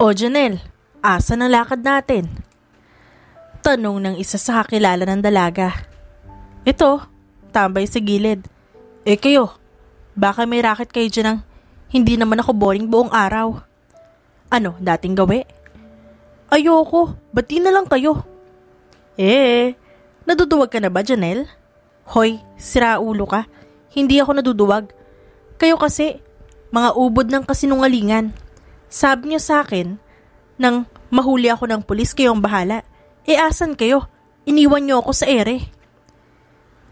O Janelle, asa ang lakad natin? Tanong ng isa sa kakilala ng dalaga. Ito, tambay sa gilid. Kayo, baka may racket kayo dyan ng hindi naman ako boring buong araw. Ano, dating gawi? Ayoko, ba't di na lang kayo? Naduduwag ka na ba, Janelle? Hoy, siraulo ka. Hindi ako naduduwag. Kayo kasi, mga ubod ng kasinungalingan. Sabi niyo sa akin, nang mahuli ako ng pulis, kayo ang bahala. Asan kayo? Iniwan niyo ako sa ere.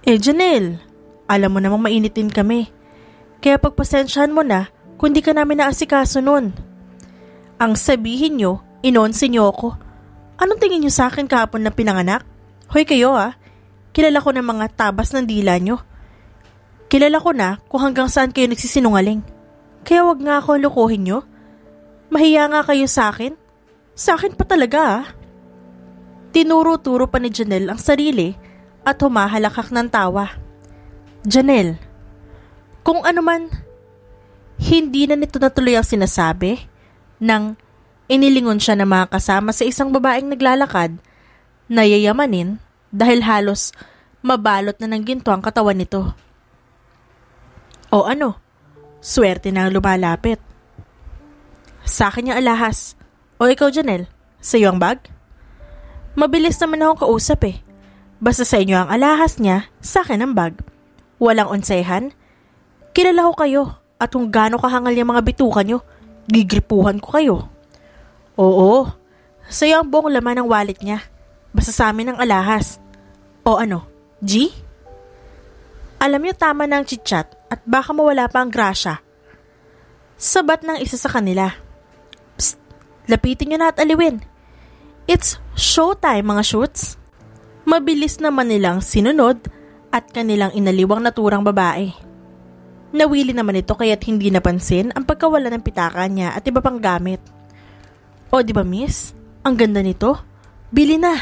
Janelle, alam mo namang mainit din kami. Kaya pagpasensyahan mo na kung di ka namin naasikaso nun. Ang sabihin niyo, inonsi niyo ako. Anong tingin niyo sa akin kahapon na pinanganak? Hoy kayo kilala ko ng mga tabas ng dila niyo. Kilala ko na kung hanggang saan kayo nagsisinungaling. Kaya wag nga ako lukuhin niyo. Mahiya nga kayo sa akin. Sa akin pa talaga Tinuro-turo pa ni Janelle ang sarili at humahalakak ng tawa. Janelle, kung ano man, hindi na nito natuloy ang sinasabi nang inilingon siya ng mga kasama sa isang babaeng naglalakad na yayamanin dahil halos mabalot na ng ginto ang katawan nito. O ano, swerte na ang lumalapit. Sa akin yung alahas. O ikaw Janelle, sa'yo ang bag? Mabilis naman akong kausap Basta sa inyo ang alahas niya, sa akin ang bag. Walang onsehan. Kilala ko kayo at kung gaano kahangal yung mga bituka nyo, gigripuhan ko kayo. Oo, sa'yo ang buong laman ng wallet niya. Basta sa amin ang alahas. O ano, G? Alam niyo tama na ang chitchat at baka mawala pa ang grasya. Sabat ng isa sa kanila. Psst, lapitin niyo na at aliwin. It's showtime mga shoots. Mabilis naman nilang sinunod at kanilang inaliwang naturang babae. Nawili naman ito kaya't hindi napansin ang pagkawala ng pitaka niya at iba pang gamit. O di ba miss? Ang ganda nito. Bili na.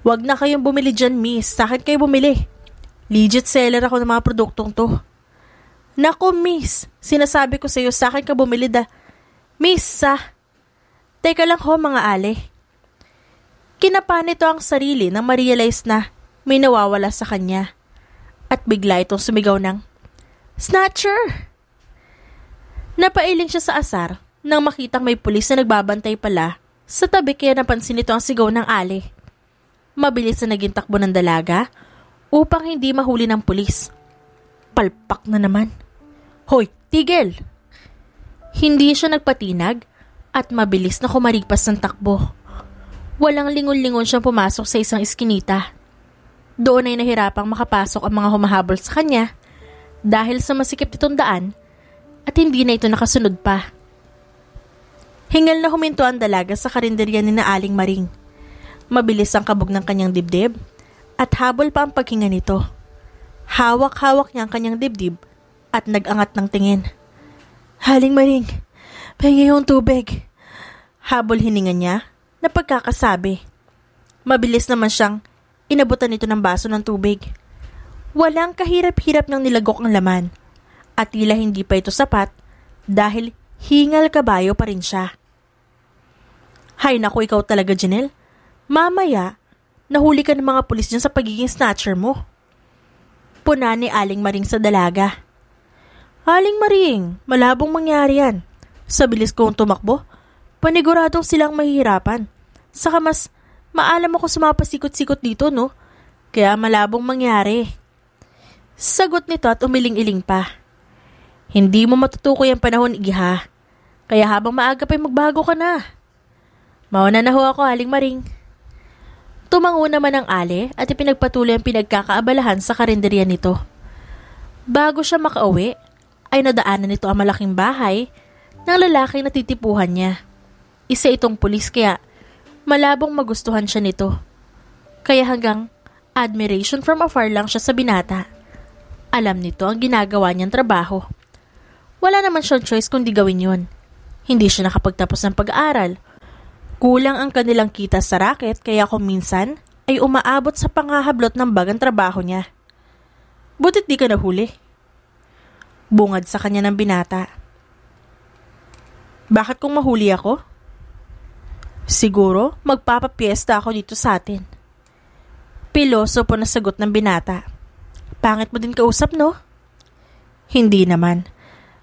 Wag na kayong bumili dyan miss. Sa akin kayo bumili. Legit seller ako ng mga produktong to. Nako miss, sinasabi ko sa iyo sa akin ka bumili Miss Teka lang ho mga ale. Kinapa nito ang sarili nang ma-realize na may nawawala sa kanya. At bigla itong sumigaw ng, Snatcher! Napailing siya sa asar nang makitang may pulis na nagbabantay pala sa tabi kaya napansin nito ang sigaw ng ale. Mabilis na naging takbo ng dalaga upang hindi mahuli ng pulis. Palpak na naman. Hoy, tigil! Hindi siya nagpatinag at mabilis na kumaripas ng takbo. Walang lingon-lingon siyang pumasok sa isang iskinita. Doon ay nahirapang makapasok ang mga humahabol sa kanya dahil sa masikip nitong daan at hindi na ito nakasunod pa. Hingal na huminto ang dalaga sa karinderya ni na Aling Maring. Mabilis ang kabog ng kanyang dibdib at habol pa ang paghinga nito. Hawak-hawak niya ang kanyang dibdib at nag-angat ng tingin. Aling Maring, pahingi yung tubig. Habol hininga niya na pagkakasabi. Mabilis naman siyang inabutan nito ng baso ng tubig. Walang kahirap-hirap ng nilagok ang laman at tila hindi pa ito sapat dahil hingal kabayo pa rin siya. Hay naku, ikaw talaga Janelle. Mamaya, nahuli ka ng mga pulis dyan sa pagiging snatcher mo. Puna ni Aling Maring sa dalaga. Aling Maring, malabong mangyari yan. Sa bilis kong tumakbo, paniguradong silang mahihirapan. Saka mas maalam ako sa mga pasikot-sikot dito, no? Kaya malabong mangyari. Sagot nito at umiling-iling pa. Hindi mo matutukoy ang panahon, iha. Kaya habang maaga pa'y magbago ka na. Mauna na ho ako, Aling Maring. Tumango naman ang ale at ipinagpatuloy ang pinagkakaabalahan sa karinderya nito. Bago siya makauwi, ay nadaanan nito ang malaking bahay ng lalaking natitipuhan niya. Isa itong pulis kaya malabong magustuhan siya nito. Kaya hanggang admiration from afar lang siya sa binata. Alam nito ang ginagawa niyang trabaho. Wala naman siyang choice kundi gawin yun. Hindi siya nakapagtapos ng pag-aaral. Kulang ang kanilang kita sa racket kaya kung minsan ay umaabot sa panghahablot ng bagang trabaho niya. Butit di ka nahuli. Bungad sa kanya ng binata. Bakit kung mahuli ako? Siguro magpapapiesta ako dito sa atin. Piloso po na sagot ng binata. Pangit mo din kausap, no? Hindi naman.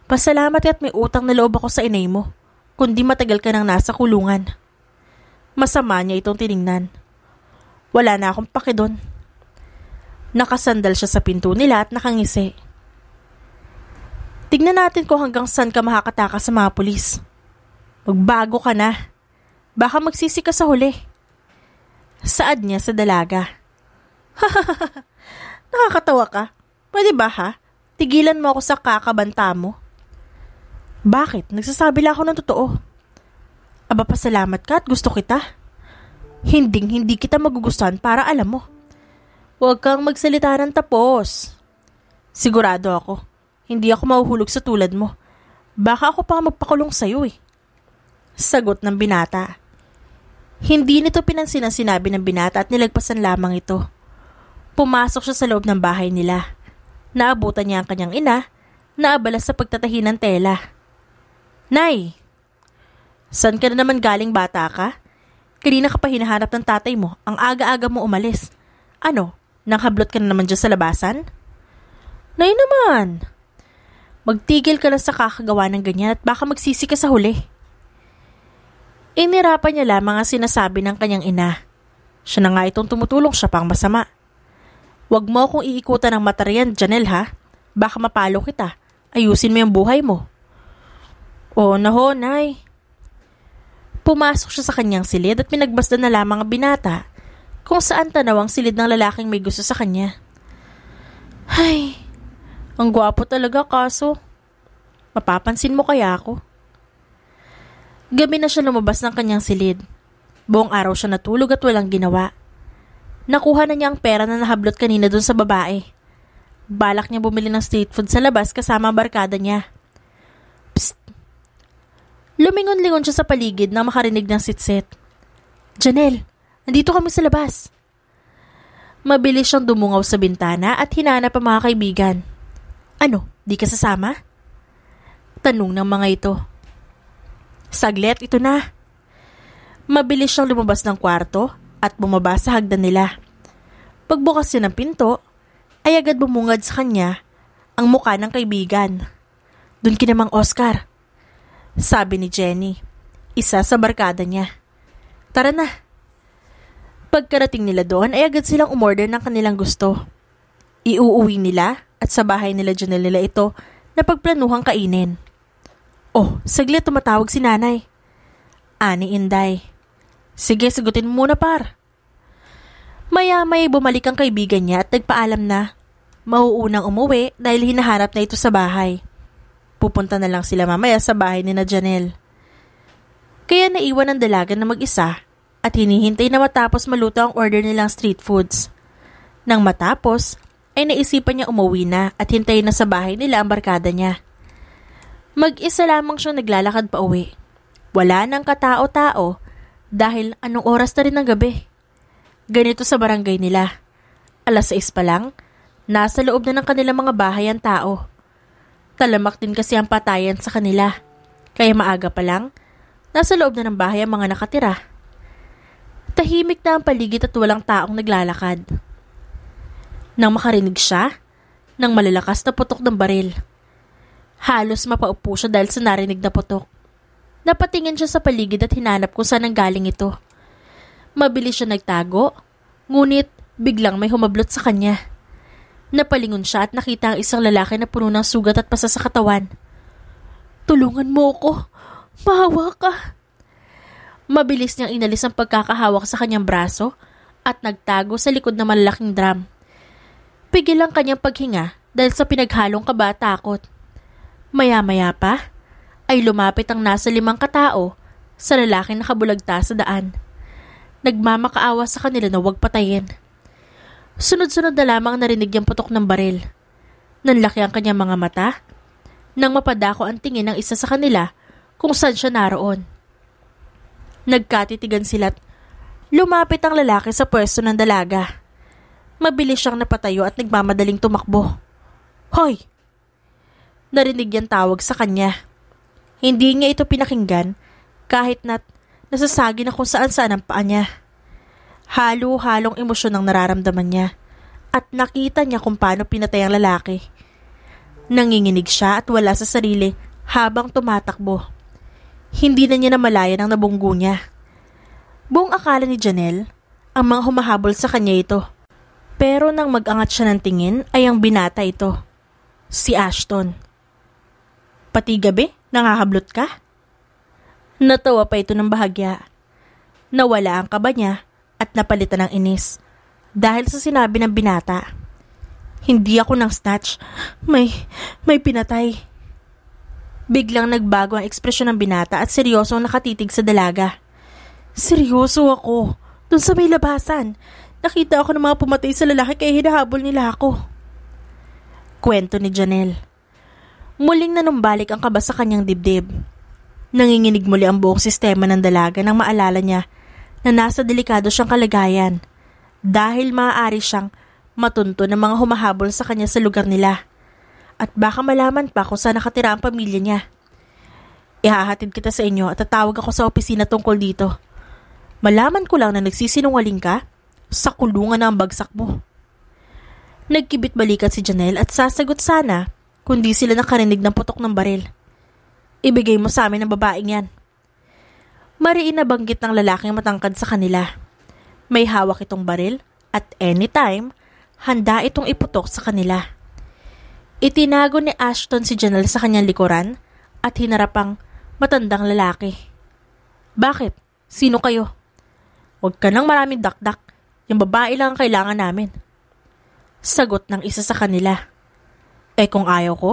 Pasalamat at may utang na loob ako sa inay mo, kundi matagal ka nang nasa kulungan. Masama niya itong tiningnan. Wala na akong pake doon. Nakasandal siya sa pinto nila at nakangisi. Tignan natin kung hanggang saan ka makakatakas sa mga pulis. Magbago ka na. Baka magsisi ka sa huli. Saad niya sa dalaga. Nakakatawa ka. Pwede ba ha? Tigilan mo ako sa kakabanta mo. Bakit? Nagsasabi lang ako ng totoo. Aba, pasalamat ka at gusto kita. Hindi kita magugustuhan para alam mo. Huwag kang magsalita ng tapos. Sigurado ako, hindi ako mahuhulog sa tulad mo. Baka ako pa magpakulong sa'yo eh. Sagot ng binata. Hindi nito pinansin ang sinabi ng binata at nilagpasan lamang ito. Pumasok siya sa loob ng bahay nila. Naabutan niya ang kanyang ina, naabala sa pagtatahi ng tela. Nay! San ka na naman galing, bata ka? Kanina ka pa hinahanap ng tatay mo, ang aga-aga mo umalis. Ano, nanghablot ka na naman dyan sa labasan? Nay naman! Magtigil ka lang sa kakagawa ng ganyan at baka magsisi ka sa huli. Inirapan niya lamang ang sinasabi ng kanyang ina. Siya na nga itong tumutulong, siya pang masama. Huwag mo akong iikutan ng mata riyan, Janelle ha? Baka mapalo kita. Ayusin mo yung buhay mo. Oo na ho, Nay. Pumasok siya sa kanyang silid at pinagbasdan na lamang ang binata kung saan tanaw ang silid ng lalaking may gusto sa kanya. Ay, ang gwapo talaga kaso. Mapapansin mo kaya ako? Gabi na siya lumabas ng kanyang silid. Buong araw siya natulog at walang ginawa. Nakuha na niya ang pera na nahablot kanina dun sa babae. Balak niya bumili ng street food sa labas kasama ang barkada niya. Psst! Lumingon-lingon siya sa paligid nang makarinig ng sitsit. Janelle, nandito kami sa labas. Mabilis siyang dumungaw sa bintana at hinanap ang mga kaibigan. Ano, di ka sasama? Tanong ng mga ito. Saglit, ito na. Mabilis siyang lumabas ng kwarto at bumaba sa hagdan nila. Pagbukas niya ng pinto, ay agad bumungad sa kanya ang mukha ng kaibigan. Doon kinamang Oscar, sabi ni Jenny, isa sa barkada niya. Tara na. Pagkarating nila doon ay agad silang umorder ng kanilang gusto. Iuuwi nila at sa bahay nila Janelle nila ito na pagplanuhang kainin. Oh, saglit, tumatawag si nanay. Ani Inday. Sige, sagutin mo muna par. Maya-may bumalik ang kaibigan niya at nagpaalam na mauunang umuwi dahil hinahanap na ito sa bahay. Pupunta na lang sila mamaya sa bahay ni na Janelle. Kaya naiwan ang dalaga na mag-isa at hinihintay na matapos maluto ang order nilang street foods. Nang matapos, ay naisipan niya umuwi na at hintayin na sa bahay nila ang barkada niya. Mag-isa lamang siyang naglalakad pa uwi. Wala nang katao-tao dahil anong oras na rin ng gabi. Ganito sa barangay nila. 6:00 pa lang, nasa loob na ng kanilang mga bahay ang tao. Talamak din kasi ang patayan sa kanila. Kaya maaga pa lang, nasa loob na ng bahay ang mga nakatira. Tahimik na ang paligid at walang taong naglalakad. Nang makarinig siya ng malalakas na putok ng baril. Halos mapaupo siya dahil sa narinig na putok. Napatingin siya sa paligid at hinanap kung saan nanggaling ito. Mabilis siya nagtago, ngunit biglang may humablot sa kanya. Napalingon siya at nakita ang isang lalaki na puno ng sugat at pasa sa katawan. Tulungan mo ko, mahawa ka. Mabilis niyang inalis ang pagkakahawak sa kanyang braso at nagtago sa likod ng malalaking drum. Pigil ang kanyang paghinga dahil sa pinaghalong kaba at takot. Maya-maya pa, ay lumapit ang nasa 5 katao sa lalaking nakabulagta sa daan. Nagmamakaawa sa kanila na huwag patayin. Sunod-sunod na lamang narinig yung putok ng baril. Nanlaki ang kanyang mga mata nang mapadako ang tingin ng isa sa kanila kung saan siya naroon. Nagkatitigan sila't lumapit ang lalaki sa pwesto ng dalaga. Mabilis siyang napatayo at nagmamadaling tumakbo. Hoy! Narinig yung tawag sa kanya. Hindi niya ito pinakinggan kahit Nasasagi na kung saan-saan ang paa niya. Halo-halong emosyon ang nararamdaman niya at nakita niya kung paano pinatay ang lalaki. Nanginginig siya at wala sa sarili habang tumatakbo. Hindi na niya namalayan ang nabunggo niya. Buong akala ni Janelle, ang mga humahabol sa kanya ito. Pero nang mag-angat siya ng tingin ay ang binata ito, si Ashton. Pati gabi, nangahablot ka? Natawa pa ito ng bahagya. Nawala ang kaba niya at napalitan ng inis dahil sa sinabi ng binata. Hindi ako nang snatch. May pinatay. Biglang nagbago ang ekspresyon ng binata at seryoso ang nakatitig sa dalaga. Seryoso ako. Doon sa may labasan. Nakita ako ng mga pumatay sa lalaki kaya hinahabol nila ako. Kwento ni Janelle. Muling nanumbalik ang kaba sa kanyang dibdib. Nanginginig muli ang buong sistema ng dalaga nang maalala niya na nasa delikado siyang kalagayan dahil maaari siyang matunto ng mga humahabol sa kanya sa lugar nila. At baka malaman pa kung saan nakatira ang pamilya niya. Ihahatid kita sa inyo at tatawag ako sa opisina tungkol dito. Malaman ko lang na nagsisinungaling ka, sa kulungan na ang bagsak mo. Nagkibit balikat si Janelle at sasagot sana kundi sila nakarinig ng putok ng baril. Ibigay mo sa amin ang babaeng yan. Mariin na banggit ng lalaking matangkad sa kanila. May hawak itong baril at anytime, handa itong iputok sa kanila. Itinago ni Ashton si Janelle sa kanyang likuran at hinarap ang matandang lalaki. Bakit? Sino kayo? Huwag ka nang maraming dakdak. Yung babae lang ang kailangan namin. Sagot ng isa sa kanila. Kung ayaw ko,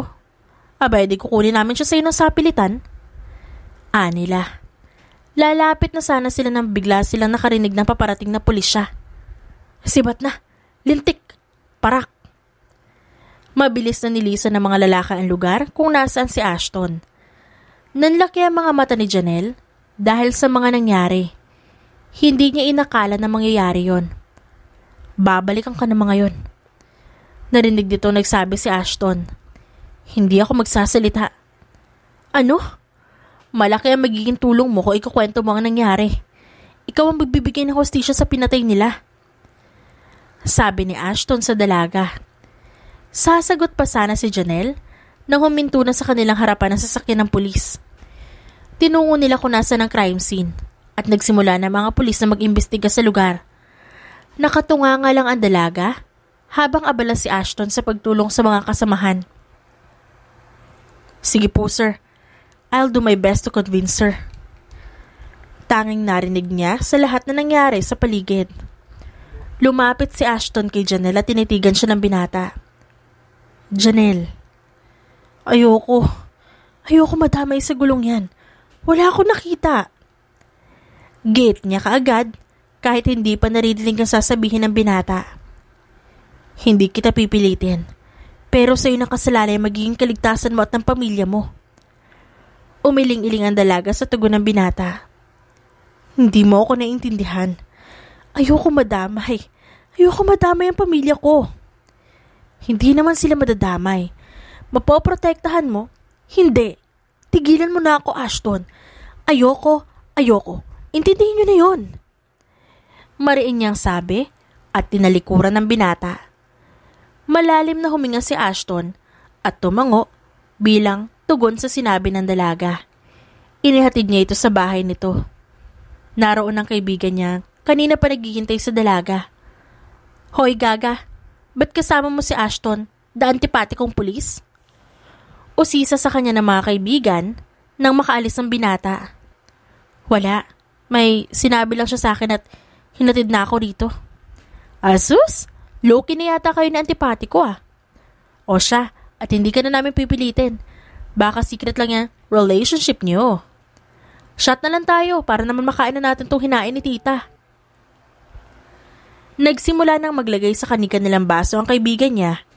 abay di kukunin namin siya sa inyo ng sapilitan. Anila. Lalapit na sana sila nang bigla silang nakarinig ng paparating na pulisya. Sibat na. Lintik. Parak. Mabilis na nilisan ng mga lalaki ang lugar kung nasaan si Ashton. Nanlaki ang mga mata ni Janelle dahil sa mga nangyari. Hindi niya inakala na mangyayari yon. Babalikan ka ng mga yon. Narinig dito nagsabi si Ashton. Hindi ako magsasalita. Ano? Malaki ang magiging tulong mo kung ikukwento mo ang nangyari. Ikaw ang magbibigay ng hostisya sa pinatay nila. Sabi ni Ashton sa dalaga. Sasagot pa sana si Janelle nang huminto na sa kanilang harapan ang sasakyan ng pulis. Tinungo nila kung nasaan ang crime scene at nagsimula na mga pulis na mag-imbestiga sa lugar. Nakatunga nga lang ang dalaga habang abala si Ashton sa pagtulong sa mga kasamahan. Sige po sir, I'll do my best to convince her. Tanging narinig niya sa lahat na nangyari sa paligid. Lumapit si Ashton kay Janelle at tinitigan siya ng binata. Janelle, ayoko madamay sa gulong yan. Wala akong nakita. Gate niya kaagad kahit hindi pa naririnig ang sasabihin ng binata. Hindi kita pipilitin, pero sa'yo nakasalalay magiging kaligtasan mo at ng pamilya mo. Umiling-iling ang dalaga sa tugon ng binata. Hindi mo ako naiintindihan. Ayoko madamay ang pamilya ko. Hindi naman sila madadamay. Mapoprotektahan mo? Hindi. Tigilan mo na ako, Ashton. Ayoko. Intindihin niyo na yon. Mariin niyang sabi at tinalikuran ng binata. Malalim na huminga si Ashton at tumango bilang tugon sa sinabi ng dalaga. Inihatid niya ito sa bahay nito. Naroon ang kaibigan niya, kanina pa naghihintay sa dalaga. Hoy gaga, ba't kasama mo si Ashton, the antipatikong pulis? Usisa sa kanya ng mga kaibigan nang makaalis ang binata. Wala, may sinabi lang siya sa akin at hinatid na ako rito. Asus, low-key na yata kayo na antipatiko ah. O siya, at hindi ka na namin pipilitin. Baka secret lang yan relationship niyo. Shot na lang tayo para naman makain na natin tong hinain ni tita. Nagsimula nang maglagay sa kanika nilang baso ang kaibigan niya,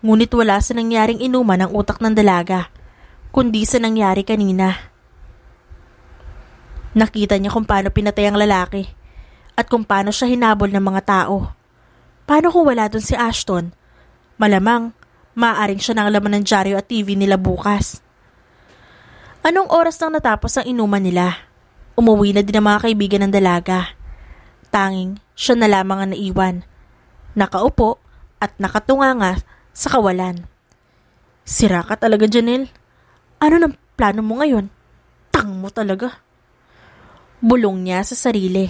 ngunit wala sa nangyaring inuman ang utak ng dalaga, kundi sa nangyari kanina. Nakita niya kung paano pinatay ang lalaki at kung paano siya hinabol ng mga tao. Paano kung wala dun si Ashton? Malamang, maaaring siya nang laman ng dyaryo at TV nila bukas. Anong oras nang natapos ang inuman nila? Umuwi na din ang mga kaibigan ng dalaga. Tanging siya na lamang ang naiwan. Nakaupo at nakatunganga sa kawalan. Sira ka talaga, Janelle. Ano nang plano mo ngayon? Tang mo talaga. Bulong niya sa sarili.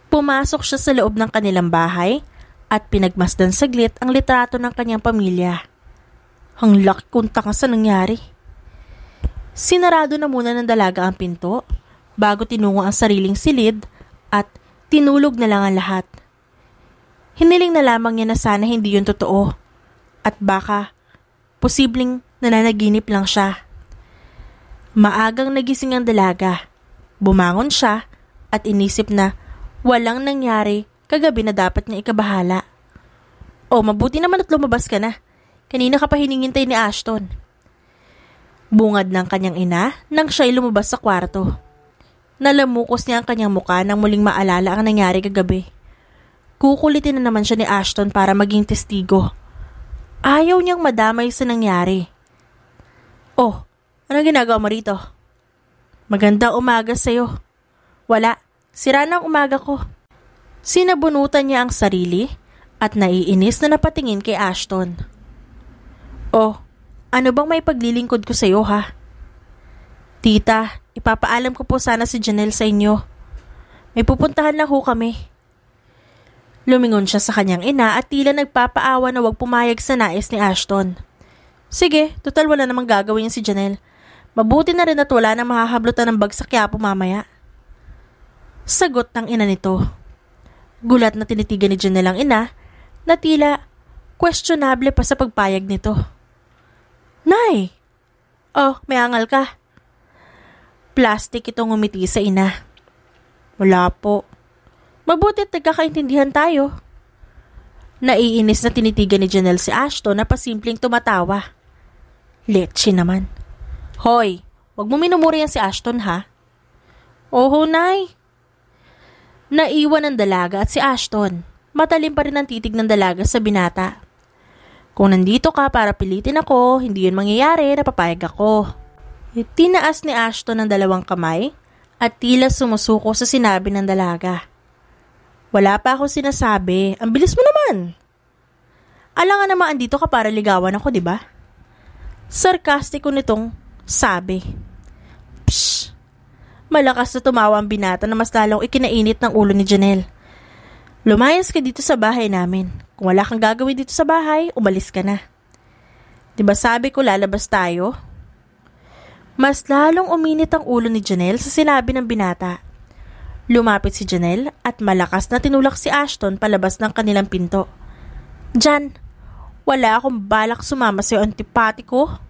Pumasok siya sa loob ng kanilang bahay at pinagmasdan saglit ang litrato ng kanyang pamilya. Ang laki kong tanga sa nangyari. Sinarado na muna ng dalaga ang pinto bago tinungo ang sariling silid at tinulog na lang ang lahat. Hiniling na lamang niya na sana hindi yun totoo at baka posibleng nananaginip lang siya. Maagang nagising ang dalaga. Bumangon siya at inisip na walang nangyari kagabi na dapat niya ikabahala. O mabuti naman at lumabas ka na. Kanina ka pa hinihintay ni Ashton. Bungad ng kanyang ina nang siya'y lumabas sa kwarto. Nalamukos niya ang kanyang muka nang muling maalala ang nangyari kagabi. Kukulitin na naman siya ni Ashton para maging testigo. Ayaw niyang madamay sa nangyari. Oh, anong ginagawa mo rito? Magandang umaga sa'yo. Wala, sira na ang umaga ko. Sinabunutan niya ang sarili at naiinis na napatingin kay Ashton. Oh, ano bang may paglilingkod ko sa'yo ha? Tita, ipapaalam ko po sana si Janelle sa inyo. May pupuntahan lang ho kami. Lumingon siya sa kanyang ina at tila nagpapaawa na wag pumayag sa nais ni Ashton. Sige, total wala namang gagawin si Janelle. Mabuti na rin at wala nang mahahablutan ng bagsak Quiapo mamaya. Sagot ng ina nito. Gulat na tinitigan ni Janelle ang ina na tila questionable pa sa pagpayag nito. Nay! Oh, may angal ka. Plastic itong umiti sa ina. Wala po. Mabutit nagkakaintindihan tayo. Naiinis na tinitigan ni Janelle si Ashton na pasimpleng tumatawa. Letsi naman. Hoy, wag mo minumuri yan si Ashton ha. Oho, Nay. Naiwan ang dalaga at si Ashton. Matalim pa rin ang titig ng dalaga sa binata. Kung nandito ka para pilitin ako, hindi yun mangyayari, napapayag ako. Tinaas ni Ashton ang dalawang kamay at tila sumusuko sa sinabi ng dalaga. Wala pa ako sinasabi, ang bilis mo naman. Alangan naman andito ka para ligawan ako, di ba? Sarkastiko nitong sabi. Psh! Malakas na tumawa ang binata na mas lalong ikinainit ng ulo ni Janelle. Lumayas ka dito sa bahay namin. Kung wala kang gagawin dito sa bahay, umalis ka na. Diba sabi ko lalabas tayo? Mas lalong uminit ang ulo ni Janelle sa sinabi ng binata. Lumapit si Janelle at malakas na tinulak si Ashton palabas ng kanilang pinto. Jan, wala akong balak sumama sa'yo, antipatiko.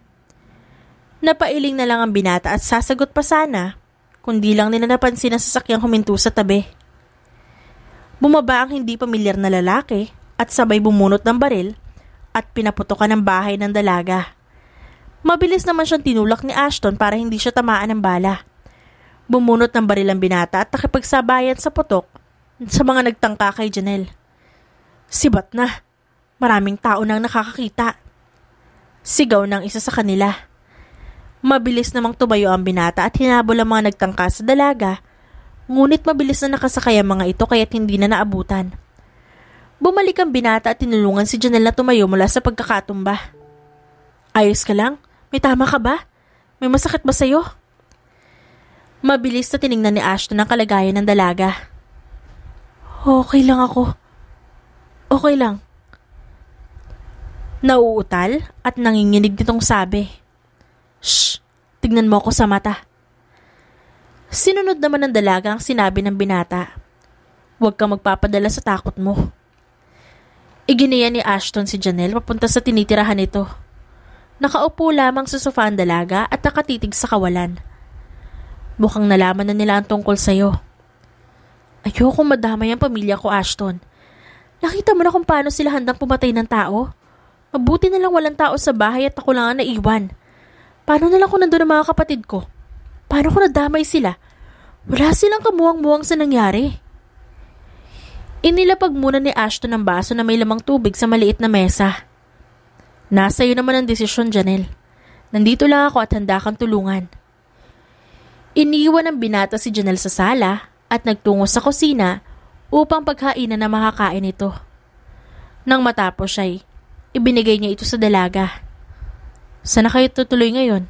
Napailing na lang ang binata at sasagot pa sana, kundi lang nila napansin ang sasakyang huminto sa tabi. Bumaba ang hindi pamilyar na lalaki at sabay bumunot ng baril at pinaputokan ng bahay ng dalaga. Mabilis naman siyang tinulak ni Ashton para hindi siya tamaan ng bala. Bumunot ng baril ang binata at nakipagsabayan sa putok sa mga nagtangka kay Janelle. Sibat na! Maraming tao nang nakakakita. Sigaw ng isa sa kanila. Mabilis namang tumayo ang binata at hinabol ang mga nagtangka sa dalaga. Ngunit mabilis na nakasakay ang mga ito kaya't hindi na naabutan. Bumalik ang binata at tinulungan si Janelle na tumayo mula sa pagkakatumba. Ayos ka lang? May tama ka ba? May masakit ba sa'yo? Mabilis na tiningnan ni Ashton ang kalagayan ng dalaga. Okay lang ako. Okay lang. Nauutal at nanginginig nitong sabi. Shh! Tignan mo ako sa mata. Sinunod naman ng dalaga ang sinabi ng binata. Huwag kang magpapadala sa takot mo. Iginaya ni Ashton si Janelle papunta sa tinitirahan nito. Nakaupo lamang sa sofa ang dalaga at nakatitig sa kawalan. Mukhang nalaman na nila ang tungkol sa'yo. Ayokong madamay ang pamilya ko, Ashton. Nakita mo na kung paano sila handang pumatay ng tao? Mabuti na lang walang tao sa bahay at ako lang ang naiwan. Paano na lang kung nandun ang mga kapatid ko? Paano kung nadamay sila? Wala silang kamuwang-muwang sa nangyari. Inilapag muna ni Ashton ang baso na may lamang tubig sa maliit na mesa. Nasa iyo naman ang desisyon, Janelle. Nandito lang ako at handa kang tulungan. Iniwan ng binata si Janelle sa sala at nagtungo sa kusina upang paghainan na makakain ito. Nang matapos siya'y ibinigay niya ito sa dalaga. Saan na kayo tutuloy ngayon?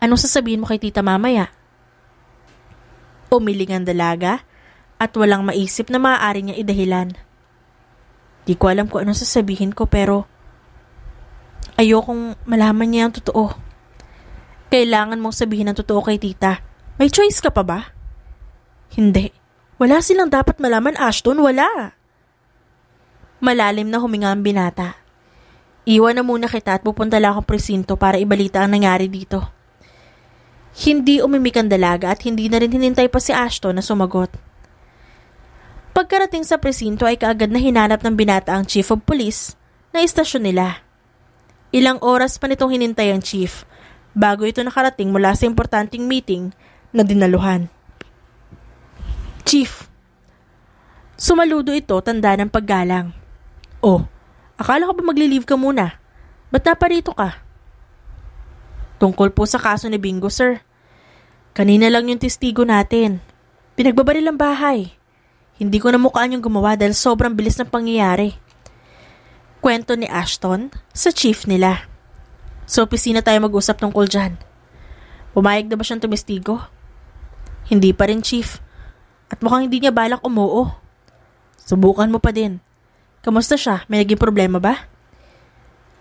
Anong sasabihin mo kay tita mamaya? Umiling ang dalaga at walang maisip na maaari niya idahilan. Di ko alam kung anong sasabihin ko pero ayokong malaman niya ang totoo. Kailangan mong sabihin ang totoo kay tita. May choice ka pa ba? Hindi. Wala silang dapat malaman, Ashton. Wala. Malalim na huminga ang binata. Iwan na muna kita at pupunta lang akong presinto para ibalita ang nangyari dito. Hindi umimik ang dalaga at hindi na rin hinintay pa si Ashton na sumagot. Pagkarating sa presinto ay kaagad na hinanap ng binata ang chief of police na istasyon nila. Ilang oras pa nitong hinintay ang chief bago ito nakarating mula sa importanteng meeting na dinaluhan. Chief. Sumaludo ito tanda ng paggalang. Oh, akala ko ba magli-leave ka muna? Ba't naparito ka? Tungkol po sa kaso ni Bingo, sir. Kanina lang yung testigo natin. Pinagbabaril ang bahay. Hindi ko namukhaan yung gumawa dahil sobrang bilis ng pangyayari. Kwento ni Ashton sa chief nila. Sa opisina tayo mag-usap tungkol dyan. Pumayag na ba siyang tumestigo? Hindi pa rin, chief. At mukhang hindi niya balak umuo. Subukan mo pa din. Kamusta siya? May naging problema ba?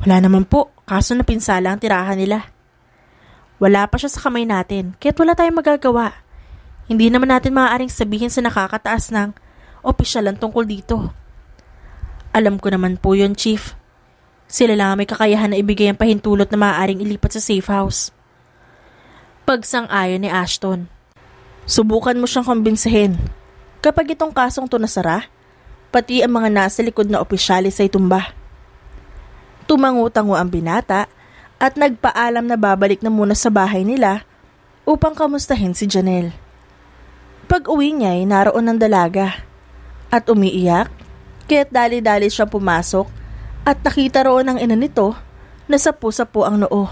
Wala naman po. Kaso na pinsala ang tirahan nila. Wala pa siya sa kamay natin. Kaya't wala tayong magagawa. Hindi naman natin maaaring sabihin sa nakakataas ng opisyalan tungkol dito. Alam ko naman po yun, chief. Sila lang may kakayahan na ibigay ang pahintulot na maaaring ilipat sa safe house. Pagsang-ayon ni Ashton. Subukan mo siyang kumbinsihin. Kapag itong kasong to nasara, pati ang mga nasa likod na opisyalis ay tumba. Tumangutango ang binata at nagpaalam na babalik na muna sa bahay nila upang kamustahin si Janelle. Pag-uwi niya ay naroon ng dalaga at umiiyak kaya't dali-dali siyang pumasok at nakita roon ang ina nito na sapu-sapu ang noo.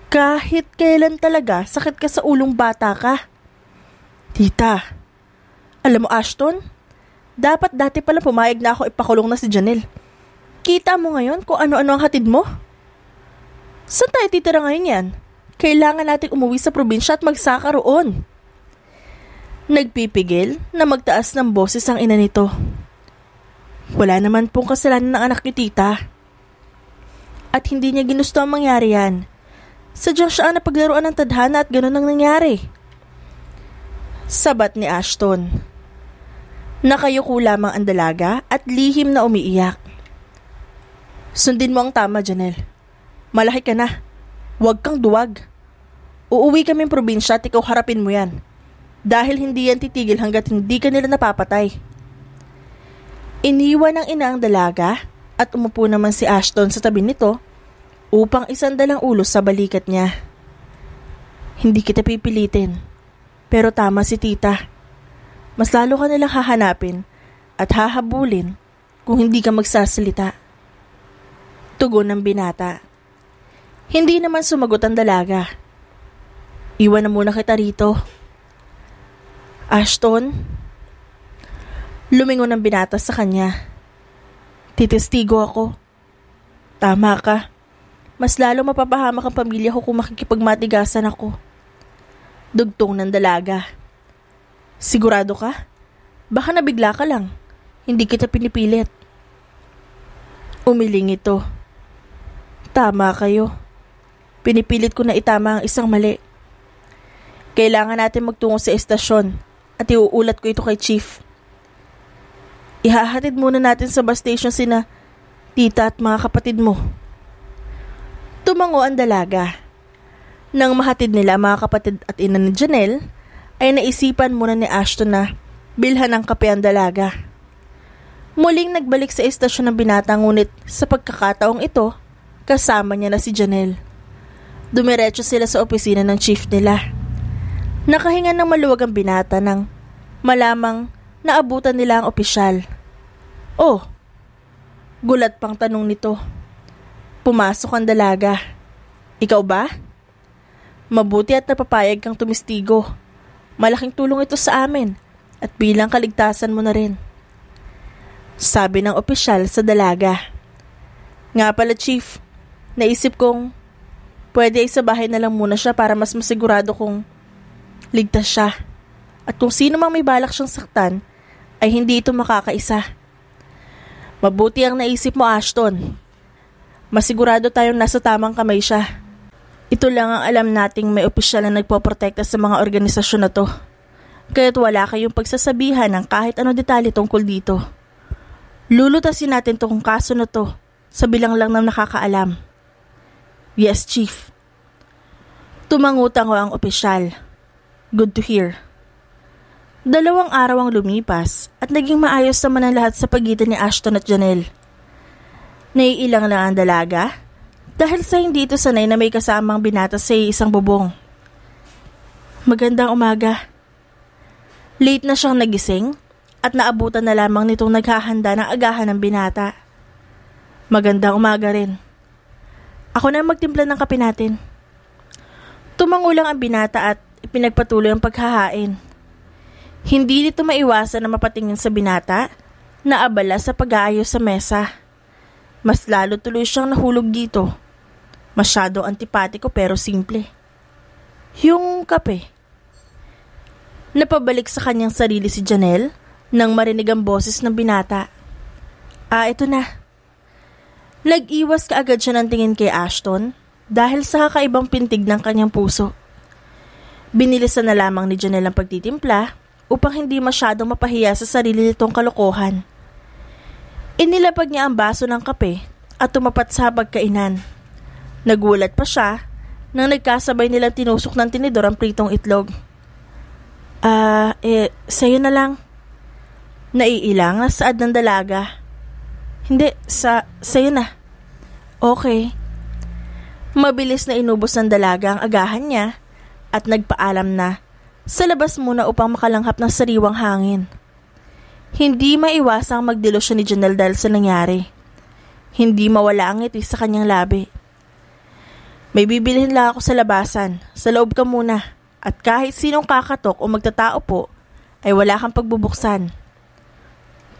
Kahit kailan talaga sakit ka sa ulong bata ka. Tita, alam mo Ashton, dapat dati pala pumayag na ako ipakulong na si Janelle. Kita mo ngayon kung ano-ano ang hatid mo? Saan tayo titira ngayon yan? Kailangan nating umuwi sa probinsya at magsaka roon. Nagpipigil na magtaas ng boses ang ina nito. Wala naman pong kasalanan ng anak ni tita. At hindi niya ginusto ang mangyari yan. Sadyang siya ang napaglaruan ng tadhana at ganun ang nangyari. Sabat ni Ashton. Nakayuko lamang ang dalaga at lihim na umiiyak. Sundin mo ang tama, Janelle. Malaki ka na. Huwag kang duwag. Uuwi kaming probinsya at ikaw harapin mo yan. Dahil hindi yan titigil hanggat hindi ka nila napapatay. Iniwan ng ina ang dalaga at umupo naman si Ashton sa tabi nito upang isandalang ulo sa balikat niya. Hindi kita pipilitin. Pero tama si tita. Mas lalo ka nilang hahanapin at hahabulin kung hindi ka magsasalita. Tugon ng binata. Hindi naman sumagot ang dalaga. Iwan na muna kita rito. Ashton? Lumingon ang binata sa kanya. Titestigo ako. Tama ka. Mas lalo mapapahamak ang pamilya ko kung makikipagmatigasan ako. Dugtong ng dalaga. Sigurado ka? Baka nabigla ka lang. Hindi kita pinipilit. Umiling ito. Tama kayo. Pinipilit ko na itama ang isang mali. Kailangan natin magtungo sa estasyon at iuulat ko ito kay chief. Ihahatid muna natin sa bus station sina tita at mga kapatid mo. Tumango ang dalaga. Nang mahatid nila mga kapatid at ina ni Janelle, ay naisipan muna ni Ashton na bilhan ng kape ang dalaga. Muling nagbalik sa estasyon ng binata ngunit sa pagkakataong ito, kasama niya na si Janelle. Dumiretso sila sa opisina ng chief nila. Nakahinga ng maluwag ang binata nang malamang naabutan nila ang opisyal. Oh, gulat pang tanong nito. Pumasok ang dalaga. Ikaw ba? Mabuti at napapayag kang tumistigo. Malaking tulong ito sa amin at bilang kaligtasan mo na rin. Sabi ng opisyal sa dalaga. Nga pala, Chief, naisip kong pwede ay sa bahay na lang muna siya para mas masigurado kong ligtas siya. At kung sino mang may balak siyang saktan, ay hindi ito makakaisa. Mabuti ang naisip mo, Ashton. Masigurado tayong nasa tamang kamay siya. Ito lang ang alam nating may opisyal na nagpoprotekta sa mga organisasyon na to. Kaya't wala kayong pagsasabihan ng kahit anong detalye tungkol dito. Lulutasin natin tong kaso na to sa bilang lang ng nakakaalam. Yes, Chief. Tumangutang ko ang opisyal. Good to hear. 2 araw ang lumipas at naging maayos naman ang lahat sa pagitan ni Ashton at Janelle. Naiilang lang ang dalaga dahil sa hindi ito sanay na may kasamang binata sa isang bubong. Magandang umaga. Late na siyang nagising at naabutan na lamang nitong naghahanda ng agahan ng binata. Magandang umaga rin. Ako na magtimpla ng kape natin. Tumangulang ang binata at ipinagpatuloy ang paghahain. Hindi nito maiwasan na mapatingin sa binata na abala sa pag-aayos sa mesa. Mas lalo tuloy siyang nahulog dito. Masyadong antipatiko pero simple. Yung kape. Napabalik sa kanyang sarili si Janelle nang marinig ang boses ng binata. Ito na. Nag-iwas kaagad siya ng tingin kay Ashton dahil sa kakaibang pintig ng kanyang puso. Binilisan na lamang ni Janelle ang pagtitimpla upang hindi masyadong mapahiya sa sarili nitong kalokohan. Inilapag niya ang baso ng kape at tumapat sa pagkainan. Nagulat pa siya nang nagkasabay nilang tinusok ng tinidor ang pritong itlog. Sa'yo na lang. Naiilang na saad ng dalaga. Hindi, sa'yo na. Okay. Mabilis na inubos ng dalaga ang agahan niya at nagpaalam na sa labas muna upang makalanghap ng sariwang hangin. Hindi maiwasang magdilo siya ni Janelle dahil sa nangyari. Hindi mawala ang ngiti sa kanyang labi. May bibilhin lang ako sa labasan. Sa loob ka muna. At kahit sinong kakatok o magtatao po, ay wala kang pagbubuksan.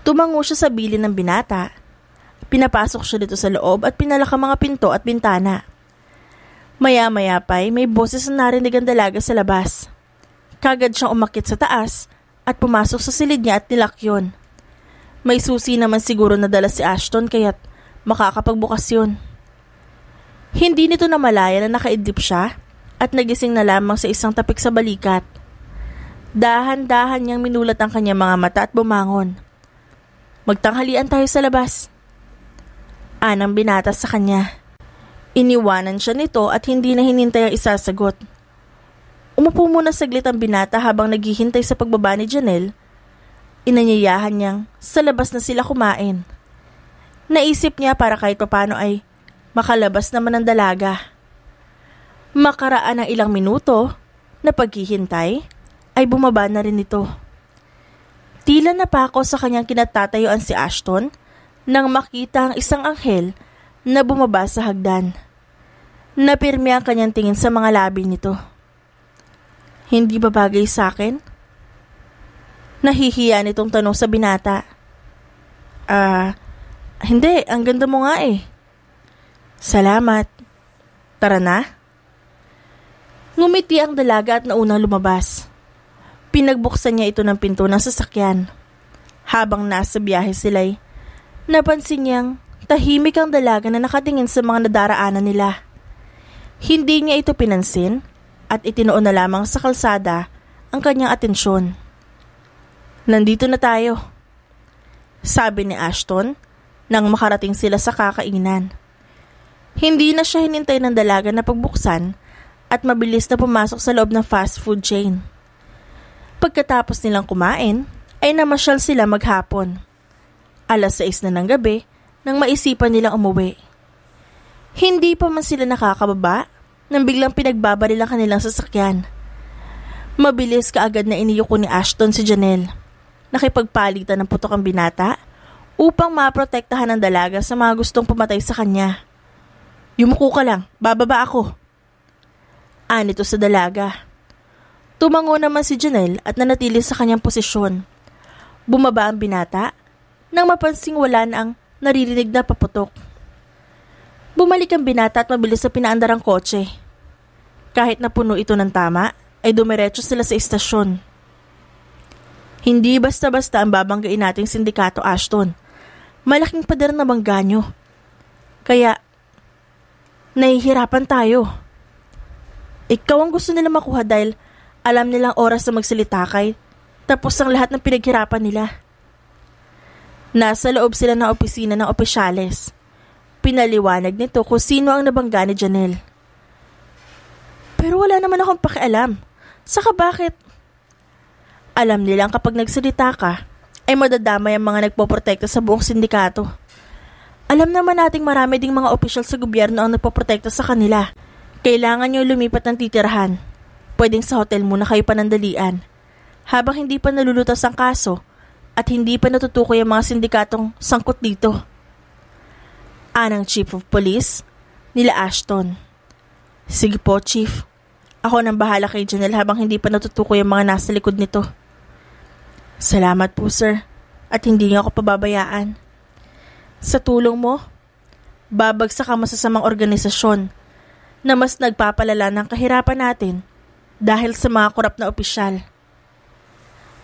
Tumango siya sa bilin ng binata. Pinapasok siya dito sa loob at pinalak ang mga pinto at bintana. Maya-maya pa'y may boses na narinig ang dalaga sa labas. Kagad siyang umakyat sa taas at pumasok sa silid niya at nilak yun. May susi naman siguro na dala si Ashton kaya't makakapagbukas yun. Hindi nito namalaya na nakaidlip siya at nagising na lamang sa isang tapik sa balikat. Dahan-dahan niyang minulat ang kanyang mga mata at bumangon. Magtanghalian tayo sa labas. Anang binata sa kanya. Iniwanan siya nito at hindi na hinintay ang isasagot. Umupo muna saglit ang binata habang naghihintay sa pagbaba ni Janelle. Inanyayahan niyang sa labas na sila kumain. Naisip niya para kahit papano ay makalabas naman ang dalaga. Makaraan ng ilang minuto na paghihintay ay bumaba na rin ito. Tila napako sa kanyang kinatatayuan si Ashton nang makita ang isang anghel na bumaba sa hagdan. Napirmi ang kanyang tingin sa mga labi nito. Hindi ba bagay sa akin? Nahihiya nitong tanong sa binata. Hindi, ang ganda mo nga eh. Salamat. Tara na. Ngumiti ang dalaga at naunang lumabas. Pinagbuksan niya ito ng pinto ng sasakyan. Habang nasa biyahe sila'y napansin niyang tahimik ang dalaga na nakatingin sa mga nadaraanan nila. Hindi niya ito pinansin at itinoon na lamang sa kalsada ang kanyang atensyon. Nandito na tayo, sabi ni Ashton nang makarating sila sa kakainan. Hindi na siya hinintay ng dalaga na pagbuksan at mabilis na pumasok sa loob ng fast food chain. Pagkatapos nilang kumain, ay namasyal sila maghapon. 6:00 na ng gabi nang maisipan nilang umuwi. Hindi pa man sila nakakababa nang biglang pinagbabaril ang kanilang sasakyan. Mabilis kaagad na iniyuko ni Ashton si Janelle. Nakipagpalitan ng putok ang binata upang maprotektahan ang dalaga sa mga gustong pumatay sa kanya. Yumuko ka lang, bababa ako. Anito sa dalaga. Tumango naman si Janelle at nanatili sa kanyang posisyon. Bumaba ang binata nang mapansing wala na ang naririnig na paputok. Bumalik ang binata at mabilis na pinaandar ang kotse. Kahit na puno ito ng tama, ay dumiretso sila sa istasyon. Hindi basta-basta ang babanggain nating sindikato, Ashton. Malaking pader na bangganyo. Kaya, nahihirapan tayo. Ikaw ang gusto nila makuha dahil alam nilang oras na magsalita kay, tapos ang lahat ng pinaghirapan nila. Nasa loob sila ng opisina ng opisyales. Pinaliwanag nito kung sino ang nabangga ni Janelle. Pero wala naman akong pakialam. Saka bakit? Alam nilang kapag nagsalita ka, ay madadamay ang mga nagpoprotekta sa buong sindikato. Alam naman nating marami ding mga opisyal sa gobyerno ang nagpoprotekta sa kanila. Kailangan nyo lumipat ng titirahan. Pwedeng sa hotel muna kayo panandalian. Habang hindi pa nalulutas ang kaso at hindi pa natutukoy ang mga sindikatong sangkot dito. Anang Chief of Police, nila Ashton. Sige po, Chief. Ako nang bahala kay Janelle habang hindi pa natutukoy ang mga nasa likod nito. Salamat po, sir. At hindi niyo ako pababayaan. Sa tulong mo, babagsak ang masasamang organisasyon na mas nagpapalala ng kahirapan natin dahil sa mga korap na opisyal.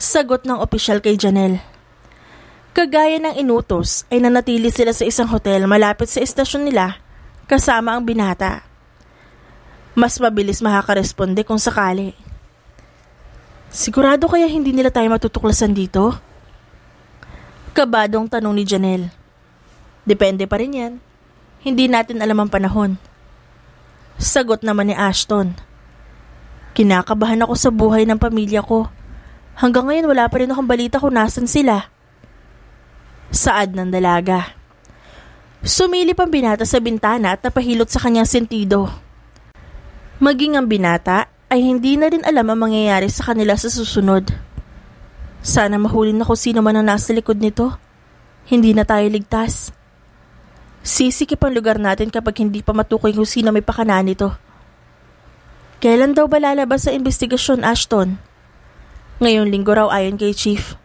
Sagot ng opisyal kay Janelle. Kagaya ng inutos ay nanatili sila sa isang hotel malapit sa istasyon nila kasama ang binata. Mas mabilis makakaresponde kung sakali. Sigurado kaya hindi nila tayo matutuklasan dito? Kabadong tanong ni Janelle. Depende pa rin yan. Hindi natin alam ang panahon. Sagot naman ni Ashton. Kinakabahan ako sa buhay ng pamilya ko. Hanggang ngayon wala pa rin akong balita kung nasan sila. Saad ng dalaga. Sumilip ang binata sa bintana at napahilot sa kanyang sentido. Maging ang binata ay hindi na rin alam ang mangyayari sa kanila sa susunod. Sana mahuli na kung sino man ang nasa likod nito. Hindi na tayo ligtas. Sisikip ang lugar natin kapag hindi pa matukoy kung sino may pakana nito. Kailan daw ba lalabas sa investigasyon, Ashton? Ngayong linggo raw ayon kay Chief.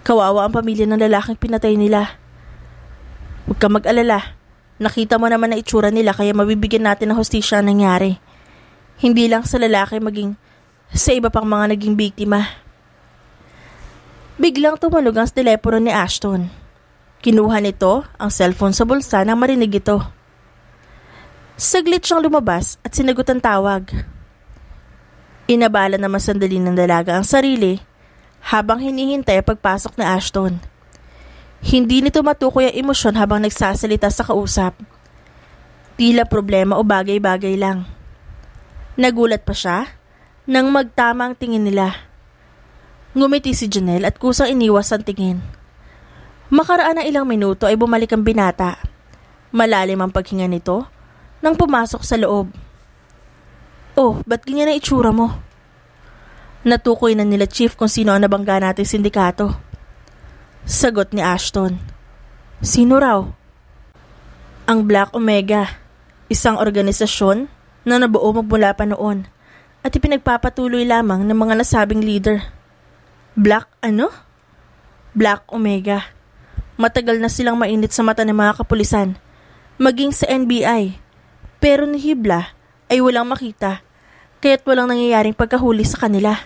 Kawawa ang pamilya ng lalaking pinatay nila. Huwag ka mag-alala. Nakita mo naman na itsura nila kaya mabibigyan natin ng hustisya ang nangyari. Hindi lang sa lalaki maging sa iba pang mga naging biktima. Biglang tumunog ang telepono ni Ashton. Kinuha nito ang cellphone sa bulsa nang marinig ito. Saglit siyang lumabas at sinagot ang tawag. Inabala naman sandali ng dalaga ang sarili habang hinihintay ang pagpasok ni Ashton. Hindi nito matukoy ang emosyon habang nagsasalita sa kausap. Tila problema o bagay-bagay lang. Nagulat pa siya nang magtama ang tingin nila. Ngumiti si Janelle at kusang iniwas ang tingin. Makaraan ng ilang minuto ay bumalik ang binata. Malalim ang paghinga nito nang pumasok sa loob. Oh, ba't ganyan ang itsura mo? Natukoy na nila Chief kung sino ang nabangga nating sindikato. Sagot ni Ashton. Sino raw? Ang Black Omega, isang organisasyon na nabuo magmula pa noon at ipinagpapatuloy lamang ng mga nasabing leader. Black ano? Black Omega. Matagal na silang mainit sa mata ng mga kapulisan, maging sa NBI. Pero ni Hibla ay walang makita, kaya't walang nangyayaring pagkahuli sa kanila.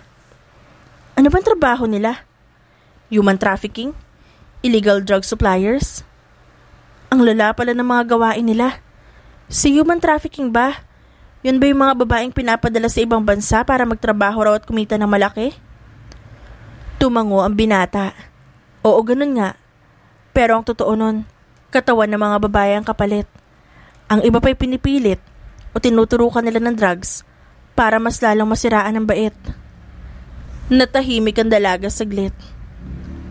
Ano bang trabaho nila? Human trafficking? Illegal drug suppliers? Ang lala pala ng mga gawain nila. Si human trafficking ba? Yun ba yung mga babaeng pinapadala sa ibang bansa para magtrabaho raw at kumita ng malaki? Tumango ang binata. Oo, ganun nga. Pero ang totoo nun, katawan ng mga babae ang kapalit. Ang iba pa'y pinipilit o tinuturukan nila ng drugs para mas lalong masiraan ang bait. Natahimik ang dalaga saglit.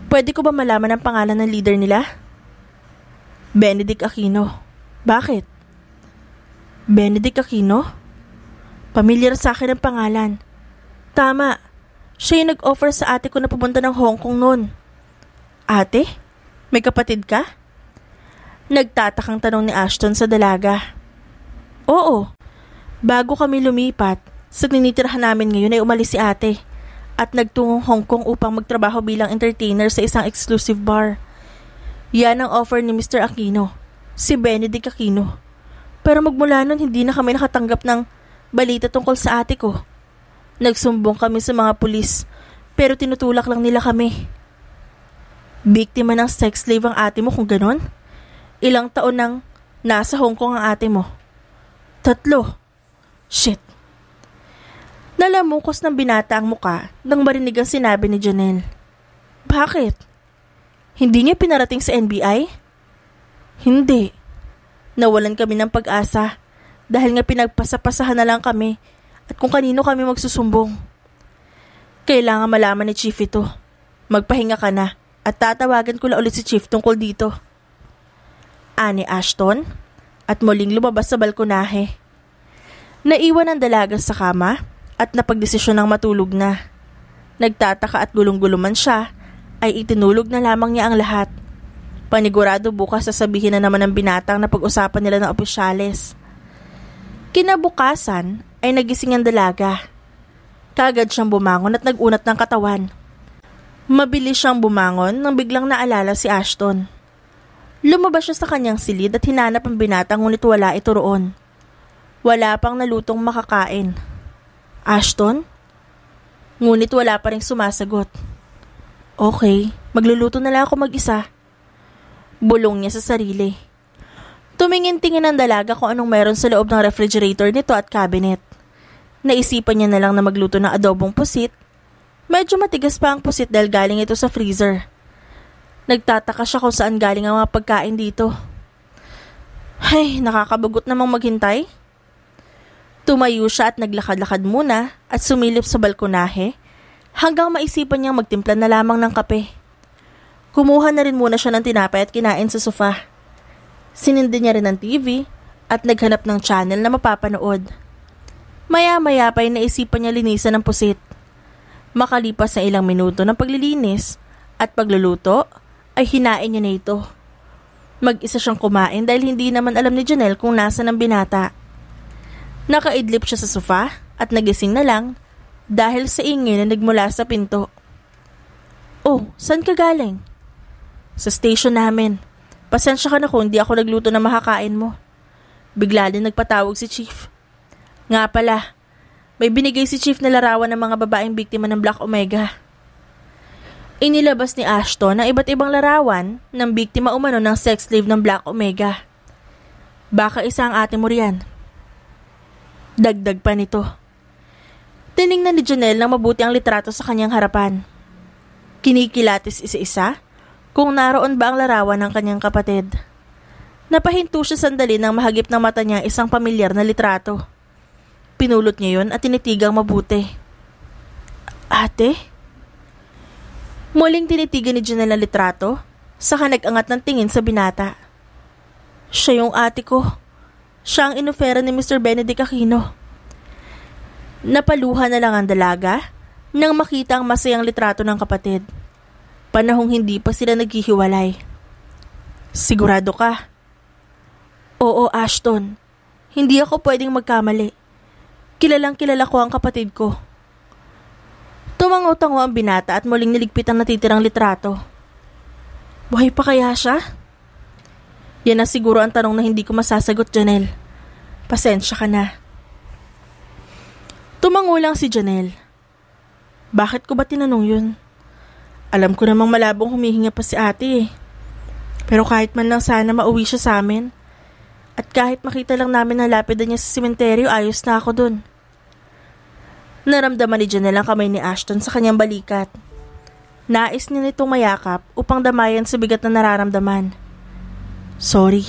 Pwede ko ba malaman ang pangalan ng leader nila? Benedict Aquino. Bakit? Benedict Aquino? Pamilyar sa akin ang pangalan. Tama. Siya yung nag-offer sa ate ko na pumunta ng Hong Kong noon. Ate? May kapatid ka? Nagtatakang tanong ni Ashton sa dalaga. Oo. Bago kami lumipat, sa tinitirahan namin ngayon ay umalis si ate at nagtungong Hong Kong upang magtrabaho bilang entertainer sa isang exclusive bar. Yan ang offer ni Mr. Aquino, si Benedict Aquino. Pero magmula nun hindi na kami nakatanggap ng balita tungkol sa ate ko. Nagsumbong kami sa mga pulis pero tinutulak lang nila kami. Biktima ng sex slave ang ate mo kung ganon? Ilang taon nang nasa Hong Kong ang ate mo? 3. Shit. Nalamukos ng binata ang muka nang marinig ang sinabi ni Janelle. Bakit? Hindi niya pinarating sa NBI? Hindi. Nawalan kami ng pag-asa dahil nga pinagpasapasahan na lang kami at kung kanino kami magsusumbong. Kailangan malaman ni Chief ito. Magpahinga ka na at tatawagan ko lang ulit si Chief tungkol dito. Ani Ashton at muling lumabas sa balkonahe. Naiwan ang dalaga sa kama at napagdesisyon ng matulog na. Nagtataka at gulong-guluman siya ay itinulog na lamang niya ang lahat. Panigurado bukas sasabihin na naman ng binatang na pag-usapan nila ng opisyales. Kinabukasan ay nagising ang dalaga. Kagad siyang bumangon at nagunat ng katawan. Mabilis siyang bumangon nang biglang naalala si Ashton. Lumabas siya sa kanyang silid at hinanap ang binatang ngunit wala ito roon. Wala pang nalutong makakain. Ashton? Ngunit wala pa ring sumasagot. Okay, magluluto na lang ako mag-isa. Bulong niya sa sarili. Tumingin-tingin ang dalaga kung anong meron sa loob ng refrigerator nito at cabinet. Naisipan niya na lang na magluto ng adobong pusit. Medyo matigas pa ang pusit dahil galing ito sa freezer. Nagtataka siya kung saan galing ang mga pagkain dito. Ay, nakakabagot namang maghintay. Tumayo siya at naglakad-lakad muna at sumilip sa balkonahe hanggang maisipan niyang magtimpla na lamang ng kape. Kumuha na rin muna siya ng tinapay at kinain sa sofa. Sinindi niya rin ang TV at naghanap ng channel na mapapanood. Maya-maya pa ay naisipan niya linisan ng pusit. Makalipas na ilang minuto ng paglilinis at pagluluto ay hinain niya na ito. Mag-isa siyang kumain dahil hindi naman alam ni Janelle kung nasa ng binata. Nakaidlip siya sa sofa at nagising na lang dahil sa ingay na nagmula sa pinto. Oh, saan ka galing? Sa station namin. Pasensya ka na kung hindi ako nagluto na makakain mo. Bigla din nagpatawag si Chief. Nga pala, may binigay si Chief na larawan ng mga babaeng biktima ng Black Omega. Inilabas ni Ashton ang iba't ibang larawan ng biktima umano ng sex slave ng Black Omega. Baka isa ang ate mo riyan. Dagdag pa nito. Tiningnan ni Janelle nang mabuti ang litrato sa kanyang harapan. Kinikilatis isa-isa kung naroon ba ang larawan ng kanyang kapatid. Napahinto siya sandali nang mahagip ng mata niya isang pamilyar na litrato. Pinulot niya yun at tinitigang mabuti. Ate? Muling tinitigan ni Janelle ang litrato, saka nag-angat ng tingin sa binata. Siya yung ate ko. Siya ang inofera ni Mr. Benedict Aquino. Napaluha na lang ang dalaga nang makita ang masayang litrato ng kapatid. Panahong hindi pa sila naghihiwalay. Sigurado ka? Oo, Ashton. Hindi ako pwedeng magkamali. Kilalang kilala ko ang kapatid ko. Tumango-tango ang binata at muling niligpit ang natitirang litrato. Buhay pa kaya siya? Yan na siguro ang tanong na hindi ko masasagot, Janelle. Pasensya ka na. Tumango lang si Janelle. Bakit ko ba tinanong yun? Alam ko namang malabong humihinga pa si ate eh. Pero kahit man lang sana mauwi siya sa amin. At kahit makita lang namin ang lapida niya sa sementeryo, ayos na ako dun. Naramdaman ni Janelle ang kamay ni Ashton sa kanyang balikat. Nais niya nitong mayakap upang damayan sa bigat na nararamdaman. Sorry,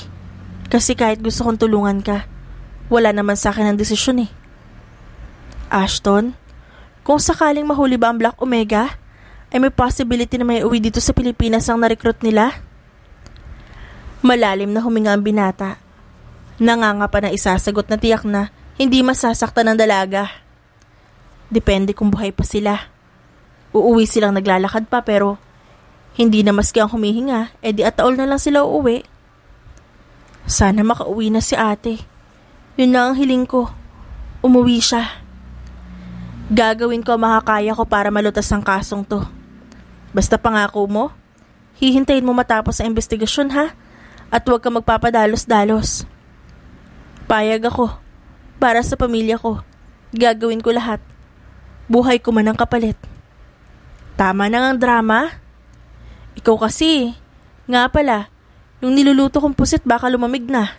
kasi kahit gusto kong tulungan ka, wala naman sa akin ang desisyon eh. Ashton, kung sakaling mahuli ba ang Black Omega, ay may possibility na may uwi dito sa Pilipinas ang na-recruit nila? Malalim na huminga ang binata. Nangangapa na isasagot na tiyak na hindi masasaktan ng dalaga. Depende kung buhay pa sila. Uuwi silang naglalakad pa pero hindi na maski ang humihinga, edi ataol na lang sila uuwi. Sana makauwi na si ate. Yun lang ang hiling ko. Umuwi siya. Gagawin ko ang makakaya ko para malutas ang kasong to. Basta pangako mo, hihintayin mo matapos ang investigasyon ha, at huwag ka magpapadalos-dalos. Payag ako. Para sa pamilya ko, gagawin ko lahat. Buhay ko man ang kapalit. Tama na ang drama. Ikaw kasi, nga pala, yung niluluto kong pusit baka lumamig na.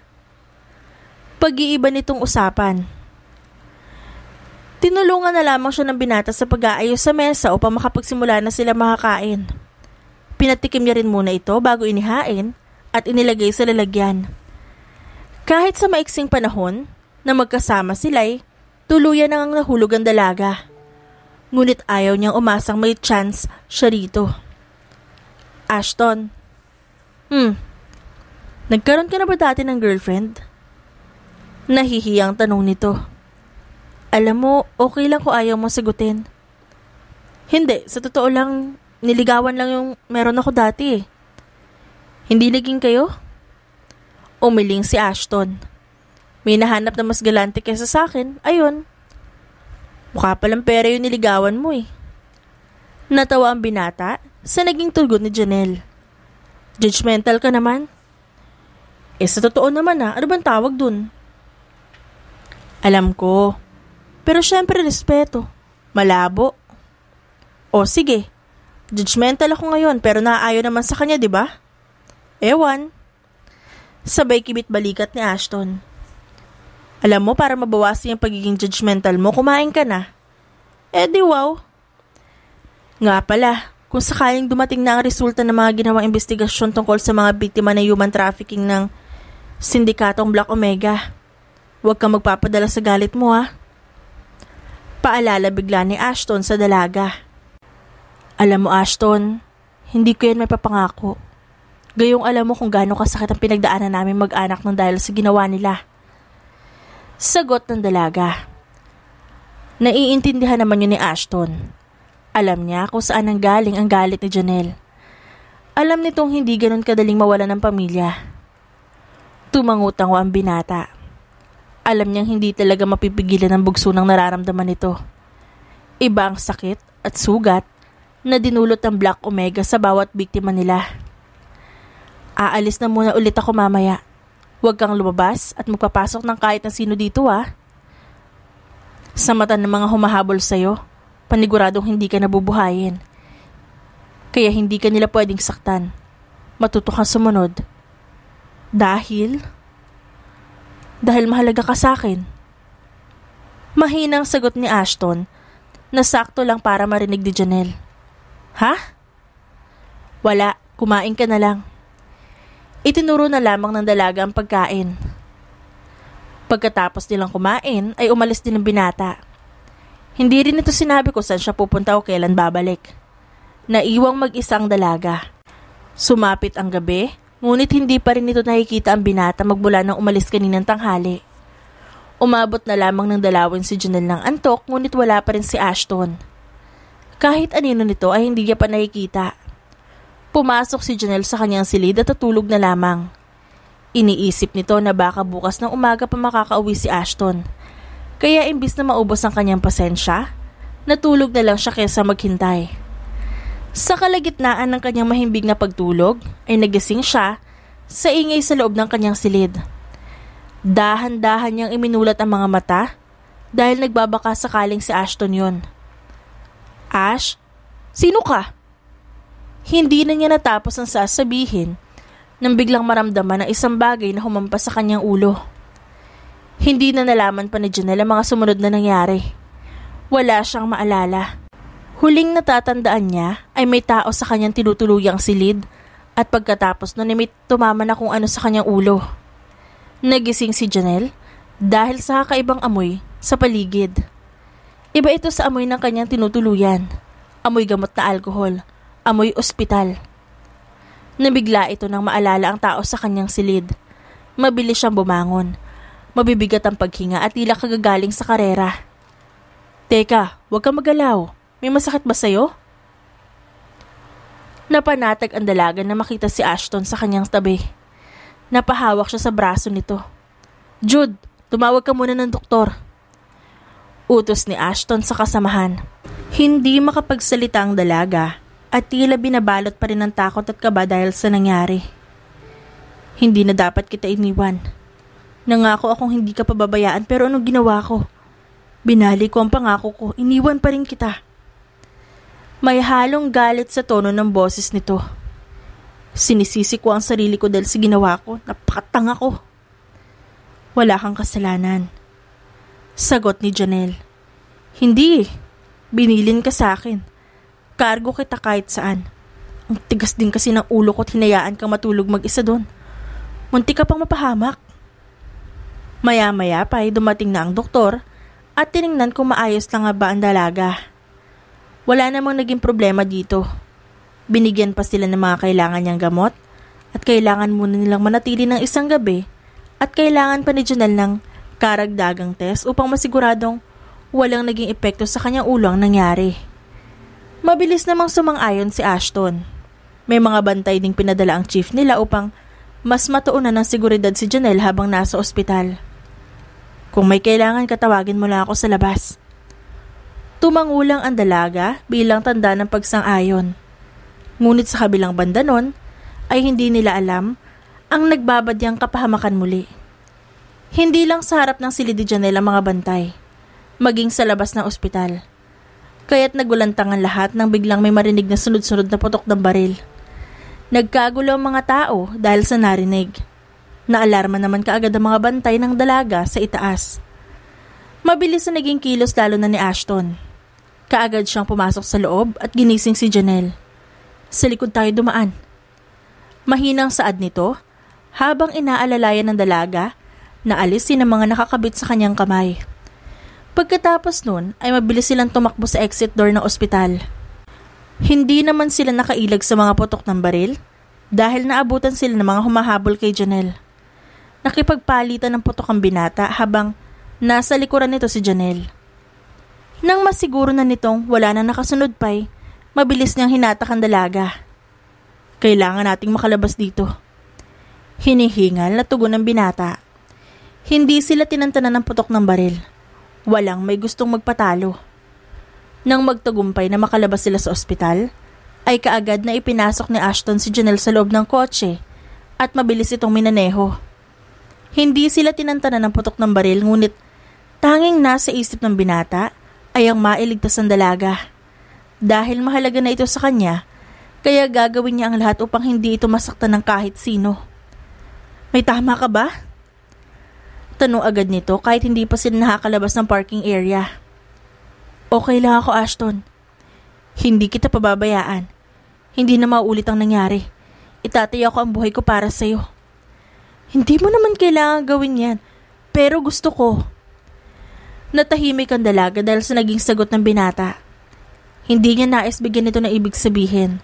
Pag-iiba nitong usapan. Tinulungan na lamang siya ng binata sa pag-aayos sa mesa upang makapagsimula na sila makakain. Pinatikim niya rin muna ito bago inihain at inilagay sa lalagyan. Kahit sa maiksing panahon na magkasama sila'y tuluyan nang nahulog ang dalaga. Ngunit ayaw niyang umasang may chance siya rito. Ashton, nagkaroon ka na ba dati ng girlfriend? Nahihiyang tanong nito. Alam mo, okay lang kung ayaw mo sagutin. Hindi, sa totoo lang, niligawan lang yung meron ako dati eh. Hindi naging kayo? Umiling si Ashton. May nahanap na mas galante kaysa sa akin, ayun. Mukha palang pera yung niligawan mo eh. Natawa ang binata sa naging tugon ni Janelle. Judgmental ka naman. Sa totoo naman ano bang tawag dun? Alam ko. Pero syempre respeto. Malabo. O sige, judgmental ako ngayon pero naaayon naman sa kanya, di ba? Ewan. Sabay kibit balikat ni Ashton. Alam mo, para mabawasan yung pagiging judgmental mo, kumain ka na. Di wow. Nga pala, kung sakaling dumating na ang resulta ng mga ginawang investigasyon tungkol sa mga biktima ng human trafficking ng sindikatong Black Omega, huwag kang magpapadala sa galit mo ha. Paalala bigla ni Ashton sa dalaga. Alam mo Ashton, hindi ko yan may papangako. Gayong alam mo kung gaano kasakit ang pinagdaanan namin mag-anak ng dahil sa ginawa nila. Sagot ng dalaga. Naiintindihan naman yun ni Ashton. Alam niya kung saan nanggaling ang galit ni Janelle. Alam nitong hindi ganun kadaling mawala ng pamilya. Tumangutang ang binata. Alam niyang hindi talaga mapipigilan ang bugso ng nararamdaman nito. Iba ang sakit at sugat na dinulot ng Black Omega sa bawat biktima nila. Aalis na muna ulit ako mamaya. Huwag kang lumabas at magpapasok ng kahit na sino dito Sa mata ng mga humahabol sa'yo, paniguradong hindi ka nabubuhayin. Kaya hindi ka nila pwedeng saktan. Matuto kang sumunod. Dahil mahalaga ka sa akin. Mahinang sagot ni Ashton na sakto lang para marinig ni Janelle. Ha? Wala, kumain ka na lang. Itinuro na lamang ng dalaga ang pagkain. Pagkatapos nilang kumain ay umalis din ang binata. Hindi rin ito sinabi kung saan siya pupunta o kailan babalik. Naiwang mag-isang dalaga. Sumapit ang gabi, ngunit hindi pa rin ito nakikita ang binata magmula nang umalis kaninang tanghali. Umabot na lamang ng dalawin si Janelle ng antok ngunit wala pa rin si Ashton. Kahit anino nito ay hindi niya pa nakikita. Pumasok si Janelle sa kanyang silid at natulog na lamang. Iniisip nito na baka bukas ng umaga pa makakauwi si Ashton. Kaya imbis na maubos ang kanyang pasensya, natulog na lang siya kaysa maghintay. Sa kalagitnaan ng kanyang mahimbing na pagtulog, ay nagising siya sa ingay sa loob ng kanyang silid. Dahan-dahan niyang iminulat ang mga mata dahil nagbabaka sakaling si Ashton yon. Ash, sino ka? Hindi na niya natapos ang sasabihin nang biglang maramdaman ang isang bagay na humampas sa kanyang ulo. Hindi na nalaman pa ni Janelle ang mga sumunod na nangyari. Wala siyang maalala. Huling natatandaan niya ay may tao sa kanyang tinutuluyang silid at pagkatapos nun ay may tumama na kung ano sa kanyang ulo. Nagising si Janelle dahil sa kakaibang amoy sa paligid. Iba ito sa amoy ng kanyang tinutuluyan. Amoy gamot na alkohol. Amoy ospital. Nabigla ito nang maalala ang tao sa kanyang silid. Mabilis siyang bumangon. Mabibigat ang paghinga at tila kagagaling sa karera. Teka, huwag kang magalaw. May masakit ba sa'yo? Napanatag ang dalaga na makita si Ashton sa kanyang tabi. Napahawak siya sa braso nito. Jude, tumawag ka muna ng doktor. Utos ni Ashton sa kasamahan. Hindi makapagsalita ang dalaga at tila binabalot pa rin ng takot at kaba dahil sa nangyari. Hindi na dapat kita iniwan. Nangako akong hindi ka pababayaan pero anong ginawa ko? Binali ko ang pangako ko, iniwan pa rin kita. May halong galit sa tono ng boses nito. Sinisisi ko ang sarili ko dahil sa ginawa ko, napakatanga ko. Wala kang kasalanan. Sagot ni Janelle. Hindi. Binilin ka sa akin. Kargo kita kahit saan. Ang tigas din kasi ng ulo ko at hinayaan kang matulog mag-isa doon. Munti ka pang mapahamak. Maya-maya pa ay dumating na ang doktor at tiningnan kung maayos lang nga ba ang dalaga. Wala namang naging problema dito. Binigyan pa sila ng mga kailangan niyang gamot at kailangan muna nilang manatili ng isang gabi at kailangan pa ni Janelle ng karagdagang test upang masiguradong walang naging epekto sa kanyang ulo ang nangyari. Mabilis namang sumang-ayon si Ashton. May mga bantay ding pinadala ang chief nila upang mas matuunan ng seguridad si Janelle habang nasa ospital. Kung may kailangan katawagin mo lang ako sa labas. Tumangulang ang dalaga bilang tanda ng pagsang-ayon. Ngunit sa kabilang banda nun ay hindi nila alam ang nagbabadyang kapahamakan muli. Hindi lang sa harap ng silid ni Janelle ang mga bantay, maging sa labas ng ospital. Kaya't nagulantang ang lahat nang biglang may marinig na sunod-sunod na putok ng baril. Nagkagulo ang mga tao dahil sa narinig. Naalarma naman kaagad ang mga bantay ng dalaga sa itaas. Mabilis na naging kilos lalo na ni Ashton. Kaagad siyang pumasok sa loob at ginising si Janelle. Sa likod tayo dumaan. Mahinang saad nito habang inaalalayan ng dalaga na alisin ang mga nakakabit sa kanyang kamay. Pagkatapos nun ay mabilis silang tumakbo sa exit door ng ospital. Hindi naman sila nakailag sa mga putok ng baril dahil naabutan sila ng mga humahabol kay Janelle. Nakipagpalitan ng putok ang binata habang nasa likuran nito si Janelle. Nang masiguro na nitong wala na nakasunod pa'y, mabilis niyang hinatak ang dalaga. Kailangan nating makalabas dito. Hinihingal na tugon ng binata. Hindi sila tinantanan ng putok ng baril. Walang may gustong magpatalo. Nang magtagumpay na makalabas sila sa ospital, ay kaagad na ipinasok ni Ashton si Janelle sa loob ng kotse at mabilis itong minaneho. Hindi sila tinantanan ng putok ng baril ngunit tanging nasa isip ng binata ay ang mailigtas ng dalaga. Dahil mahalaga na ito sa kanya, kaya gagawin niya ang lahat upang hindi ito masaktan ng kahit sino. May tama ka ba? Tanong agad nito kahit hindi pa sila nakakalabas ng parking area. Okay lang ako, Ashton. Hindi kita pababayaan. Hindi na mauulit ang nangyari. Itataya ko ang buhay ko para sa'yo. Hindi mo naman kailangan gawin yan, pero gusto ko. Natahimik ang dalaga dahil sa naging sagot ng binata. Hindi niya nais bigyan nito ng ibig sabihin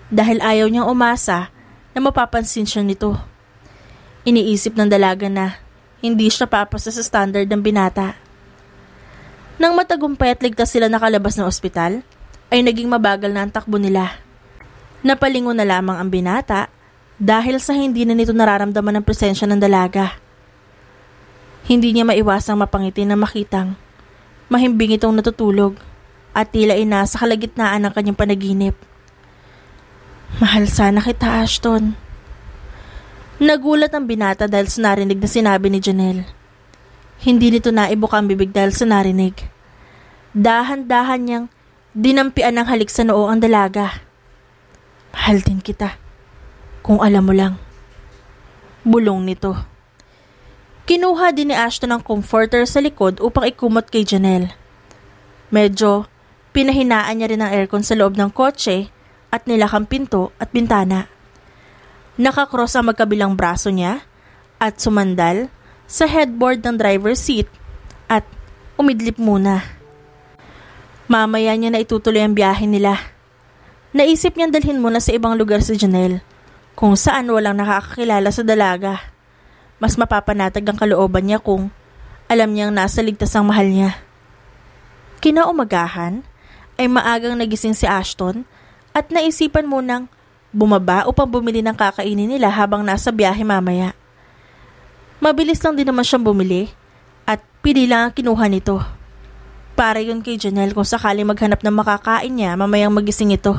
dahil ayaw niyang umasa na mapapansin siya nito. Iniisip ng dalaga na hindi siya papasa sa standard ng binata. Nang matagumpay at ligtas sila nakalabas ng ospital, ay naging mabagal na ang takbo nila. Napalingon na lamang ang binata dahil sa hindi na nito nararamdaman ang presensya ng dalaga. Hindi niya maiwasang mapangiti na makitang mahimbing itong natutulog at tila nasa kalagitnaan ng kanyang panaginip. Mahal sana kita, Ashton. Nagulat ang binata dahil sa narinig na sinabi ni Janelle. Hindi nito naibuka ang bibig dahil sa narinig. Dahan-dahan niyang dinampian ng halik sa noo ang dalaga. Mahal din kita. Kung alam mo lang. Bulong nito. Kinuha din ni Ashton ang comforter sa likod upang ikumot kay Janelle. Medyo pinahinaan niya rin ang aircon sa loob ng kotse at nilakang pinto at bintana. Nakakross ang magkabilang braso niya at sumandal sa headboard ng driver's seat at umidlip muna. Mamaya niya na itutuloy ang biyahe nila. Naisip niyang dalhin muna sa ibang lugar si Janelle kung saan walang nakakakilala sa dalaga. Mas mapapanatag ang kalooban niya kung alam niyang nasa ligtas ang mahal niya. Kinaumagahan ay maagang nagising si Ashton at naisipan munang bumaba upang bumili ng kakainin nila habang nasa biyahe mamaya. Mabilis lang din naman siyang bumili at pili lang ang kinuha nito. Para yun kay Janelle kung sakali maghanap ng makakain niya mamayang magising ito.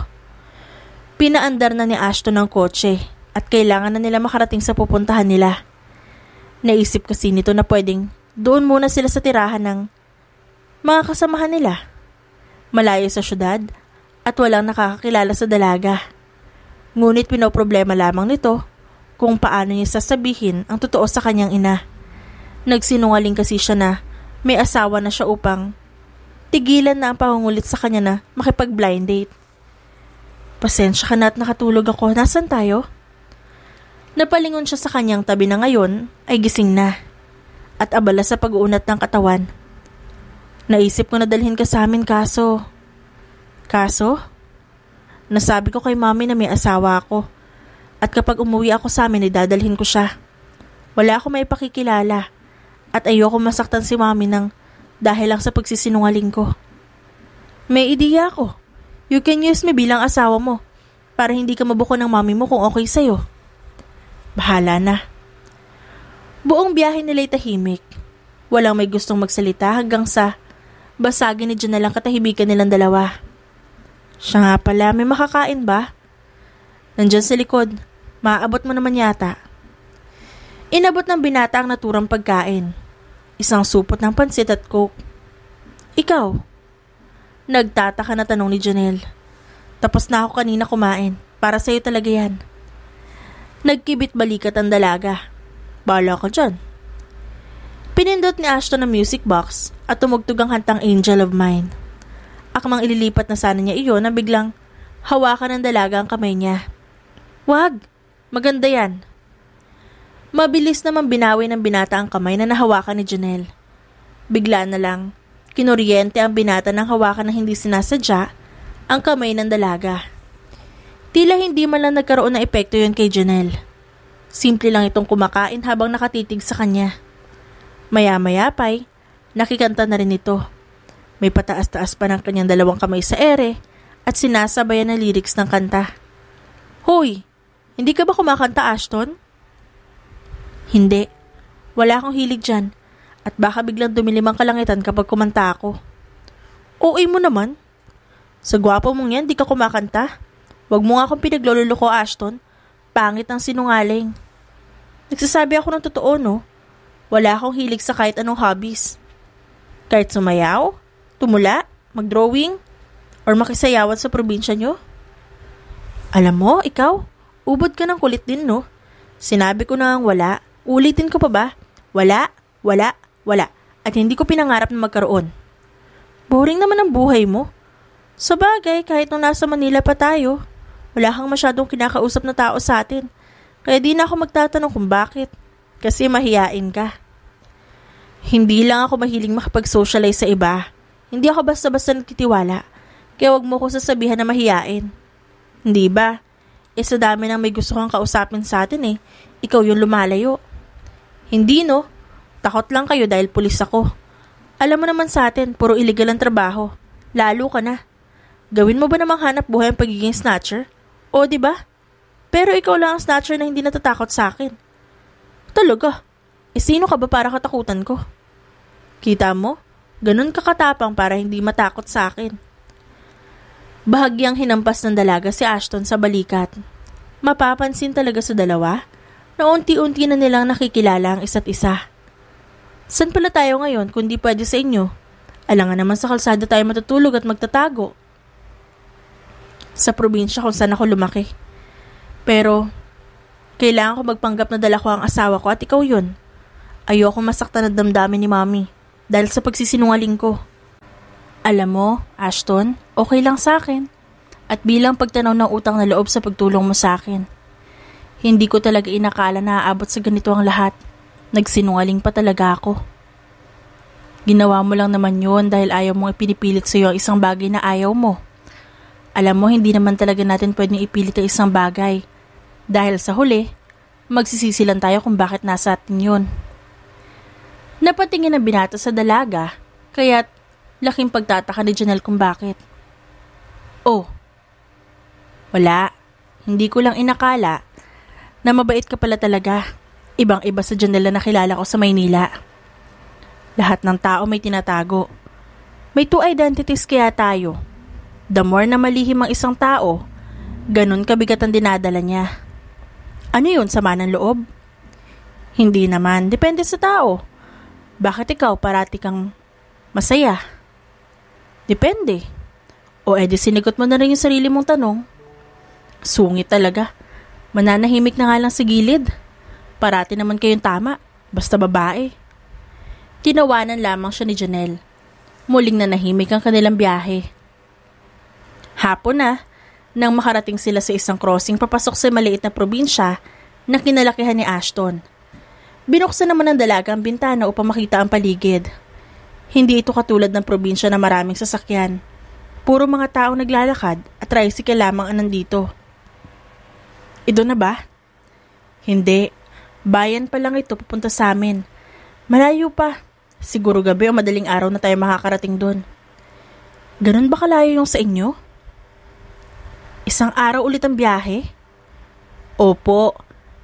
Pinaandar na ni Ashton ang kotse at kailangan na nila makarating sa pupuntahan nila. Naisip kasi nito na pwedeng doon muna sila sa tirahan ng mga kasamahan nila. Malayo sa syudad at walang nakakakilala sa dalaga. Ngunit pinoproblema lamang nito kung paano niya sasabihin ang totoo sa kanyang ina. Nagsinungaling kasi siya na may asawa na siya upang tigilan na ang pangungulit sa kanya na makipag-blind date. Pasensya ka na at nakatulog ako. Nasaan tayo? Napalingon siya sa kanyang tabi na ngayon ay gising na at abala sa pag-uunat ng katawan. Naisip ko na dalhin ka sa amin kaso? Nasabi ko kay mami na may asawa ako at kapag umuwi ako sa amin ay dadalhin ko siya. Wala ako may pakikilala at ayoko masaktan si mami ng dahil lang sa pagsisinungaling ko. May ideya ako. You can use me bilang asawa mo para hindi ka mabuko ng mami mo kung okay sa'yo. Bahala na. Buong biyahe nila'y tahimik. Walang may gustong magsalita hanggang sa basagin ni Janelle ang katahimikan nilang dalawa. Siya nga pala, may makakain ba? Nandyan sa likod. Maaabot mo naman yata. Inabot ng binata ang naturang pagkain. Isang supot ng pansit at coke. Ikaw? Nagtataka na tanong ni Janelle. Tapos na ako kanina kumain. Para sa'yo talaga yan. Nagkibit balikat ang dalaga. Bahala ka dyan. Pinindot ni Ashton ang music box at tumugtog ang kantang Angel of Mine. Akmang ililipat na sana niya iyon na biglang hawakan ng dalaga ang kamay niya. Wag! Maganda yan. Mabilis naman binawi ng binata ang kamay na nahawakan ni Janelle. Bigla na lang, kinuryente ang binata ng hawakan na hindi sinasadya ang kamay ng dalaga. Tila hindi man lang nagkaroon ng epekto yun kay Janelle. Simple lang itong kumakain habang nakatitig sa kanya. Maya-maya pa'y nakikanta na rin ito. May pataas-taas pa ng kanyang dalawang kamay sa ere at sinasabayan ng lyrics ng kanta. Hoy! Hindi ka ba kumakanta, Ashton? Hindi. Wala akong hilig dyan. At baka biglang dumilim ang kalangitan kapag kumanta ako. OA mo naman. Sa gwapo mong yan, di ka kumakanta. Wag mo nga akong pinagloloko, Ashton. Pangit ang sinungaling. Nagsasabi ako ng totoo, no? Wala akong hilig sa kahit anong hobbies. Kahit sumayaw, tumula, mag-drawing, or makisayawat sa probinsya nyo. Alam mo, ikaw, ubod ka ng kulit din, no? Sinabi ko na ang wala. Ulitin ko pa ba? Wala, wala, wala. At hindi ko pinangarap na magkaroon. Boring naman ang buhay mo. Sa bagay, kahit nung nasa Manila pa tayo, wala kang masyadong kinakausap na tao sa atin. Kaya di na ako magtatanong kung bakit. Kasi mahiyain ka. Hindi lang ako mahiling makapag-socialize sa iba. Hindi ako basta-basta nagtitiwala. Kaya wag mo ko sasabihan na mahiyain. Hindi ba? Sa dami nang may gusto kang kausapin sa atin ikaw yung lumalayo. Hindi no? Takot lang kayo dahil pulis ako. Alam mo naman sa atin, puro illegal ang trabaho. Lalo ka na. Gawin mo ba namang hanap buhay ang pagiging snatcher? O diba? Pero ikaw lang ang snatcher na hindi natatakot sa akin. Talaga? Sino ka ba para katakutan ko? Kita mo? Ganun kakatapang para hindi matakot sa akin. Bahagyang hinampas ng dalaga si Ashton sa balikat. Mapapansin talaga sa dalawa na unti-unti na nilang nakikilala ang isa't isa. San pala tayo ngayon kundi pwede sa inyo? Alangan naman sa kalsada tayo matutulog at magtatago. Sa probinsya kung saan ako lumaki. Pero kailangan ko magpanggap na dala ko ang asawa ko at ikaw yun. Ayoko masaktan at damdamin ni mami dahil sa pagsisinungaling ko. Alam mo, Ashton, okay lang sa akin. At bilang pagtanaw ng utang na loob sa pagtulong mo sa akin. Hindi ko talaga inakala na aabot sa ganito ang lahat. Nagsinungaling pa talaga ako. Ginawa mo lang naman yun dahil ayaw mong ipinipilit sa iyo ang isang bagay na ayaw mo. Alam mo, hindi naman talaga natin pwedeng ipilit ang isang bagay. Dahil sa huli, magsisisi lang tayo kung bakit nasa atin yun. Napatingin ang binata sa dalaga, kaya't laking pagtataka ni Janelle kung bakit. Oh, wala. Hindi ko lang inakala na mabait ka pala talaga. Ibang-iba sa Janelle na nakilala ko sa Maynila. Lahat ng tao may tinatago. May two identities kaya tayo. The more na malihim ang isang tao, ganun kabigat ang dinadala niya. Ano yun, sama ng loob? Hindi naman, depende sa tao. Bakit ikaw parati kang masaya? Depende. O edi sinigot mo na rin yung sarili mong tanong. Sungit talaga. Mananahimik na nga lang sa gilid. Parati naman kayong tama, basta babae. Tinawanan lamang siya ni Janelle. Muling nanahimik ang kanilang biyahe. Hapon na, nang makarating sila sa isang crossing papasok sa maliit na probinsya na kinalakihan ni Ashton. Binuksan naman ng dalaga ang bintana upang makita ang paligid. Hindi ito katulad ng probinsya na maraming sasakyan. Puro mga taong naglalakad at tricycle lamang ang nandito. Ito na ba? Hindi. Bayan pa lang ito papunta sa amin. Malayo pa. Siguro gabi o madaling araw na tayo makakarating doon. Ganun ba kalayo yung sa inyo? Isang araw ulit ang biyahe? Opo.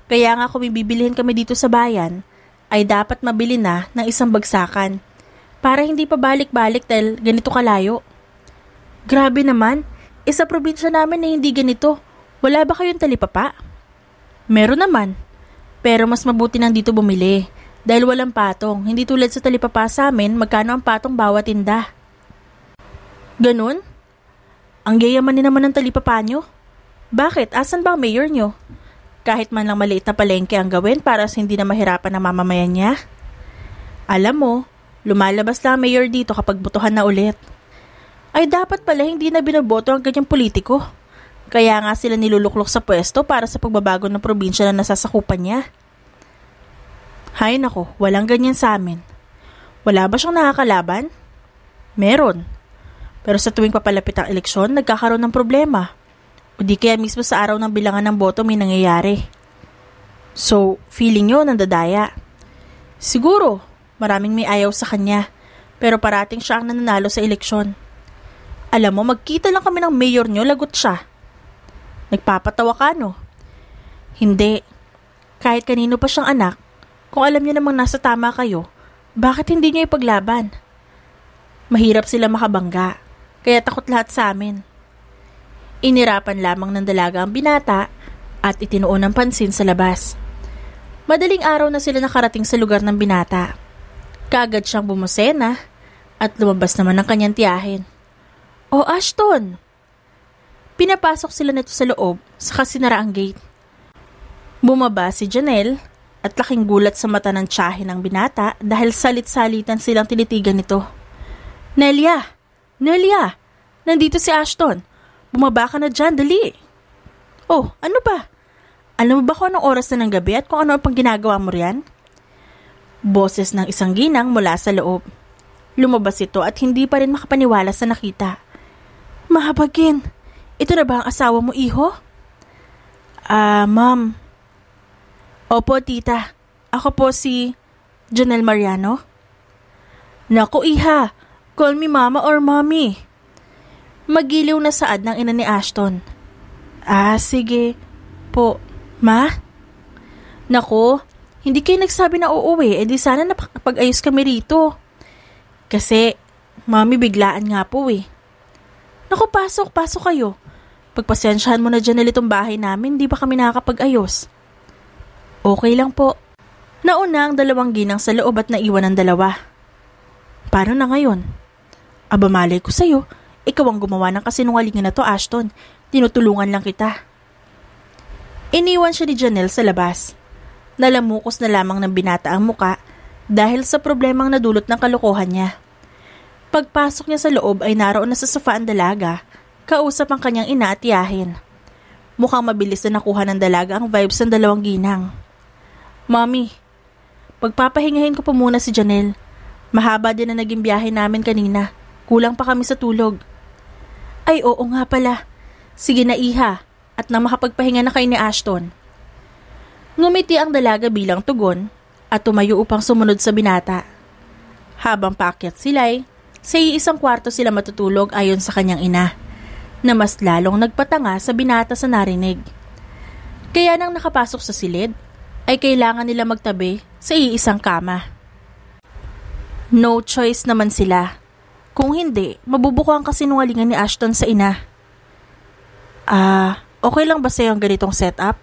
Kaya nga kung bibilihin kami dito sa bayan, ay dapat mabili na ng isang bagsakan para hindi pa balik-balik dahil ganito kalayo. Grabe naman. Sa probinsya namin na hindi ganito. Wala ba kayong talipapa? Meron naman. Pero mas mabuti nang dito bumili. Dahil walang patong. Hindi tulad sa talipapa sa amin, magkano ang patong bawat tinda. Ganun? Ang yayaman din naman ng talipapa nyo. Bakit? Asan ba ang mayor nyo? Kahit man lang maliit na palengke ang gawin para sa hindi na mahirapan ang mamamayan niya. Alam mo, lumalabas lang ang mayor dito kapag botohan na ulit. Ay dapat pala hindi na binoboto ang ganyang politiko. Kaya nga sila niluluklok sa pwesto para sa pagbabago ng probinsya na nasasakupan niya. Hay nako, walang ganyan sa amin. Wala ba siyang nakakalaban? Meron. Pero sa tuwing papalapit ang eleksyon, nagkakaroon ng problema. O di kaya mismo sa araw ng bilangan ng boto may nangyayari. So, feeling nyo nandadaya. Siguro, maraming may ayaw sa kanya. Pero parating siya ang nananalo sa eleksyon. Alam mo, magkita lang kami ng mayor nyo, lagot siya. Nagpapatawa ka, no? Hindi. Kahit kanino pa siyang anak, kung alam niyo namang nasa tama kayo, bakit hindi niyo ipaglaban? Mahirap sila makabangga. Kaya takot lahat sa amin. Inirapan lamang ng dalaga ang binata at itinuon ng pansin sa labas. Madaling araw na sila nakarating sa lugar ng binata. Kaagad siyang bumusena at lumabas naman ng kanyang tiyahin. "Oh, Ashton!" Pinapasok sila nito sa loob saka sinara ang gate. Bumaba si Janelle at laking gulat sa mata ng tiyahin ng binata dahil salit-salitan silang tinitigan nito. "Nelia! Nelia! Nandito si Ashton! Bumaba ka na dyan, dali!" "Oh, ano ba? Alam mo ba kung anong oras na ng gabi at kung ano ang pang ginagawa mo riyan?" Boses ng isang ginang mula sa loob. Lumabas ito at hindi pa rin makapaniwala sa nakita. "Mahabagin! Ito na ba ang asawa mo, iho?" Ma'am." "Opo, tita. Ako po si Janelle Mariano." "Naku, iha! Call me mama or mommy." Magiliw na saad ng ina ni Ashton. Sige po, ma?" "Naku, hindi kayo nagsabi na uuwi, edi sana napag-ayos kami rito." "Kasi, mami biglaan nga po eh." "Naku, pasok kayo. Pagpasensyahan mo na dyan itong bahay namin, di ba kami nakakapag-ayos?" "Okay lang po." Nauna ang dalawang ginang sa loob at naiwan ang dalawa. "Paano na ngayon?" "Aba, malay ko sa'yo. Ikaw ang gumawa ng kasinungalingan na to, Ashton. Tinutulungan lang kita." Iniwan siya ni Janelle sa labas. Nalamukos na lamang ng binata ang muka dahil sa problemang nadulot ng kalokohan niya. Pagpasok niya sa loob ay naroon na sa sofa ang dalaga, kausap ang kanyang ina at tiyahin. Mukhang mabilis na nakuha ng dalaga ang vibes ng dalawang ginang. "Mommy, pagpapahingahin ko po muna si Janelle. Mahaba din na naging biyahe namin kanina. Kulang pa kami sa tulog." "Ay, oo nga pala. Sige na, iha. At nang makapagpahinga na kayo ni Ashton." Ngumiti ang dalaga bilang tugon at tumayo upang sumunod sa binata. Habang paakyat sila'y, sa iisang kwarto sila matutulog ayon sa kanyang ina, na mas lalong nagpatanga sa binata sa narinig. Kaya nang nakapasok sa silid, ay kailangan nila magtabi sa iisang kama. No choice naman sila. Kung hindi, mabubuko ang kasinungalingan ni Ashton sa ina. Okay lang ba sa'yo ang ganitong setup?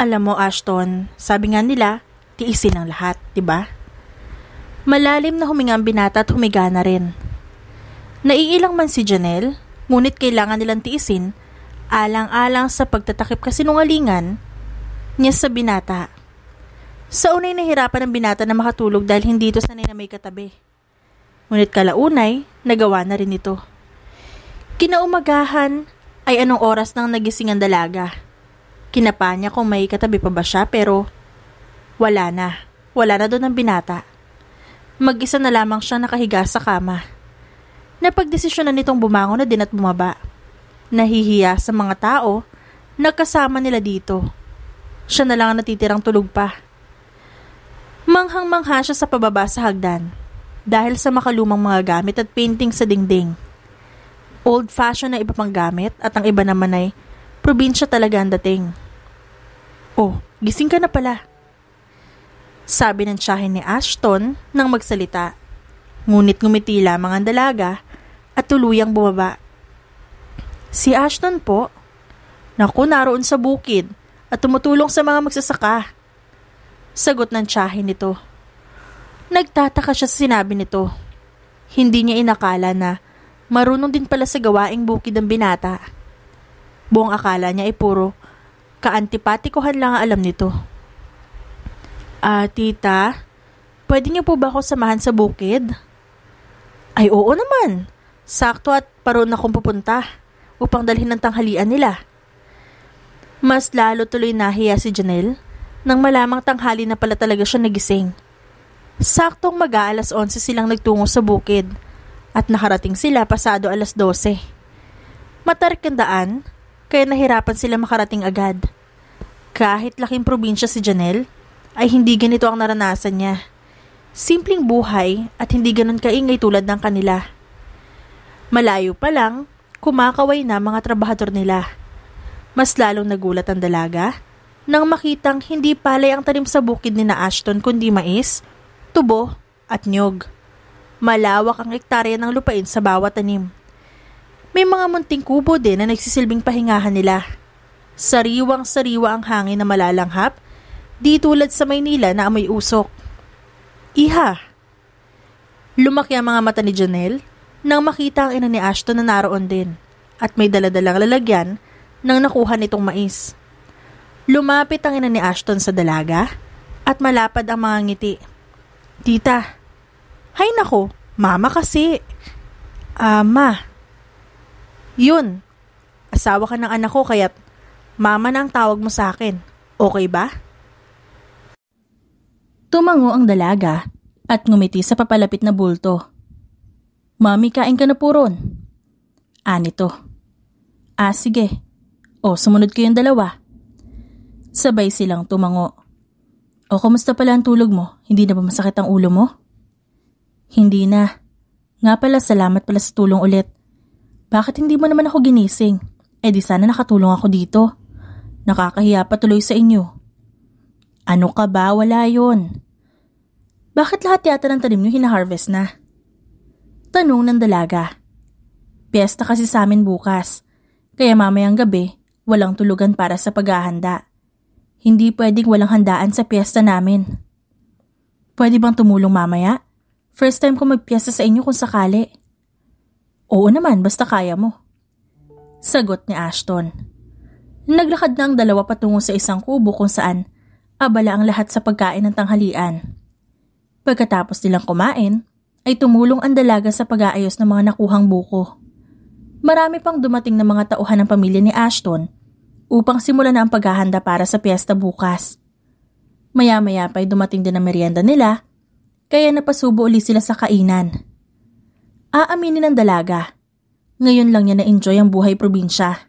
Alam mo, Ashton, sabi nga nila, tiisin ang lahat, diba? Malalim na huminga ang binata at humiga na rin. Naiilang man si Janelle, ngunit kailangan nilang tiisin, alang-alang sa pagtatakip kasinungalingan niya sa binata. Sa unay nahirapan ang binata na makatulog dahil hindi ito sanay na may katabi. Ngunit kalaunay, nagawa na rin ito. Kinaumagahan ay anong oras nang nagising ang dalaga. Kinapa niya kung may katabi pa ba siya pero wala na. Wala na doon ang binata. Mag-isa na lamang siya nakahiga sa kama. Napagdesisyonan nitong bumangon na din at bumaba. Nahihiya sa mga tao na kasama nila dito. Siya na lang ang natitirang tulog pa. Manghang-mangha siya sa pababa sa hagdan dahil sa makalumang mga gamit at painting sa dingding. Old-fashioned na iba pang gamit at ang iba naman ay probinsya talaga ang dating. Oh, gising ka na pala. Sabi ng tiyahin ni Ashton nang magsalita. Ngunit ngumiti lamang ang dalaga at tuluyang bumaba. Si Ashton po? Naku, naroon sa bukid at tumutulong sa mga magsasaka. Sagot ng tiyahin nito. Nagtataka siya sa sinabi nito. Hindi niya inakala na marunong din pala sa gawaing bukid ang binata. Buong akala niya ay puro kaantipatikuhan lang ang alam nito. Tita, pwede niyo po ba ako samahan sa bukid? Ay oo naman. Sakto at paroon akong pupunta upang dalhin ng tanghalian nila. Mas lalo tuloy nahiya si Janelle nang malamang tanghali na pala talaga siya nagising. Saktong mag-aalas 11 silang nagtungo sa bukid at nakarating sila pasado alas 12. Matarik ang daan, kaya nahirapan sila makarating agad. Kahit laking probinsya si Janelle, ay hindi ganito ang naranasan niya. Simpleng buhay at hindi ganun kaingay tulad ng kanila. Malayo pa lang, kumakaway na mga trabahador nila. Mas lalong nagulat ang dalaga nang makitang hindi palay ang tanim sa bukid ni na Ashton kundi mais, tubo at nyog. Malawak ang hektarya ng lupain sa bawat tanim. May mga munting kubo din na nagsisilbing pahingahan nila. Sariwang-sariwa ang hangin na malalanghap, di tulad sa Maynila na amoy usok. Iha! Lumaki ang mga mata ni Janelle nang makita ang ina ni Ashton na naroon din at may daladalang lalagyan nang nakuha nitong mais. Lumapit ang ina ni Ashton sa dalaga at malapad ang mga ngiti. Tita, hay nako, mama kasi. Ma. Yun, asawa ka ng anak ko kaya't mama na ang tawag mo sa akin. Okay ba? Tumango ang dalaga at ngumiti sa papalapit na bulto. Mami, kain ka na po ron. Nito. Sige. Sumunod kayong dalawa. Sabay silang tumango. Kumusta pala ang tulog mo? Hindi na ba masakit ang ulo mo? Hindi na. Nga pala, salamat pala sa tulong ulit. Bakit hindi mo naman ako ginising? Di sana nakatulong ako dito. Nakakahiya pa tuloy sa inyo. Ano ka ba? Wala yun. Bakit lahat yata ng tanim nyo hinaharvest na? Tanong ng dalaga. Piyesta kasi sa amin bukas. Kaya mamayang gabi, walang tulugan para sa paghahanda. Hindi pwedeng walang handaan sa piyesta namin. Pwede bang tumulong mamaya? First time ko magpiyesta sa inyo kung sakali. Oo naman, basta kaya mo. Sagot ni Ashton. Naglakad na ang dalawa patungo sa isang kubo kung saan abala ang lahat sa pagkain ng tanghalian. Pagkatapos nilang kumain, ay tumulong ang dalaga sa pag-aayos ng mga nakuhang buko. Marami pang dumating na mga tauhan ng pamilya ni Ashton upang simulan na ang paghahanda para sa piyesta bukas. Maya-maya pa'y dumating din ang merienda nila, kaya napasubo ulit sila sa kainan. Aaminin ng dalaga, ngayon lang niya na-enjoy ang buhay probinsya.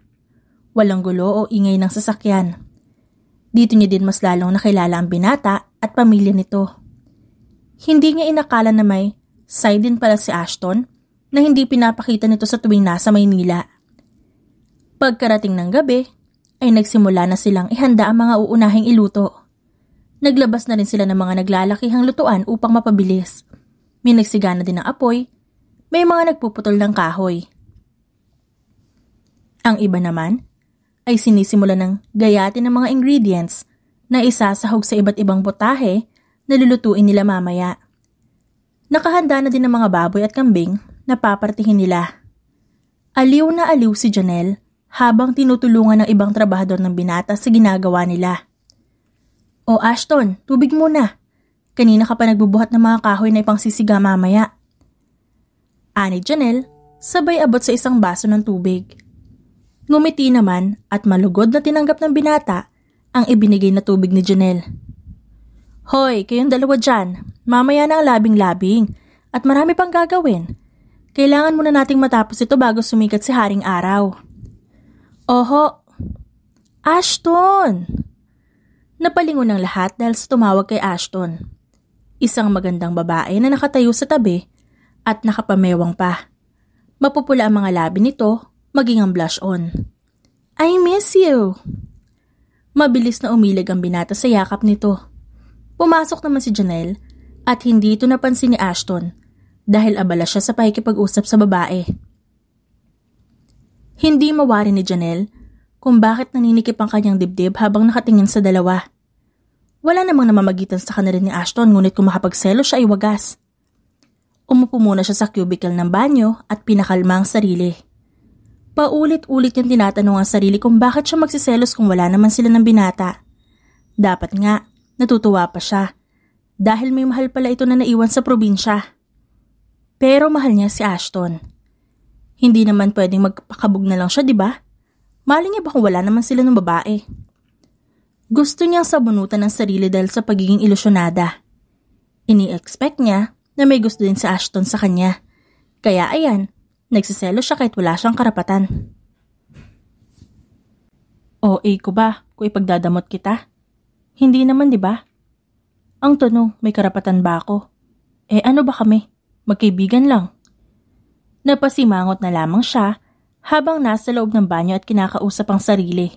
Walang gulo o ingay ng sasakyan. Dito niya din mas lalong nakilala ang binata at pamilya nito. Hindi niya inakala na may side din pala si Ashton na hindi pinapakita nito sa tuwing nasa Maynila. Pagkarating ng gabi, ay nagsimula na silang ihanda ang mga uunahing iluto. Naglabas na rin sila ng mga naglalakihang lutuan upang mapabilis. May nagsigana din ng apoy may mga nagpuputol ng kahoy. Ang iba naman ay sinisimula ng gayatin ng mga ingredients na isasahog sa iba't ibang butahe na lulutuin nila mamaya. Nakahanda na din ng mga baboy at kambing na papartihin nila. Aliw na aliw si Janelle habang tinutulungan ng ibang trabahador ng binata sa ginagawa nila. O Ashton, tubig muna. Kanina ka pa nagbubuhat ng mga kahoy na ipangsisiga mamaya. Ani Janelle, sabay abot sa isang baso ng tubig. Ngumiti naman at malugod na tinanggap ng binata ang ibinigay na tubig ni Janelle. Hoy, kayong dalawa dyan. Mamaya na ang labing-labing at marami pang gagawin. Kailangan muna nating matapos ito bago sumikat si Haring Araw. Oho. Ashton! Napalingon ng lahat dahil sa tumawag kay Ashton. Isang magandang babae na nakatayo sa tabi at nakapamewang pa. Mapupula ang mga labi nito, maging ang blush on. I miss you! Mabilis na umilag ang binata sa yakap nito. Pumasok naman si Janelle at hindi ito napansin ni Ashton dahil abala siya sa pakikipag-usap sa babae. Hindi mawari ni Janelle kung bakit naninikip ang kanyang dibdib habang nakatingin sa dalawa. Wala namang namamagitan sa kanila ni Ashton ngunit kung makapagselo siya ay wagas. Umupo muna siya sa cubicle ng banyo at pinakalma ang sarili. Paulit-ulit niyang tinatanong ang sarili kung bakit siya magsiselos kung wala naman sila ng binata. Dapat nga, natutuwa pa siya dahil may mahal pala ito na naiwan sa probinsya. Pero mahal niya si Ashton. Hindi naman pwedeng magpakabog na lang siya, di ba? Mali niya ba kung wala naman sila ng babae? Gusto niyang sabunutan ng sarili dahil sa pagiging ilusyonada. Ini-expect niya na may gusto din si Ashton sa kanya. Kaya ayan, nagsiselo siya kahit wala siyang karapatan. OA ko ba kung ipagdadamot kita? Hindi naman, di ba? Ang tanong, may karapatan ba ako? Ano ba kami? Magkaibigan lang. Napasimangot na lamang siya habang nasa loob ng banyo at kinakausap ang sarili.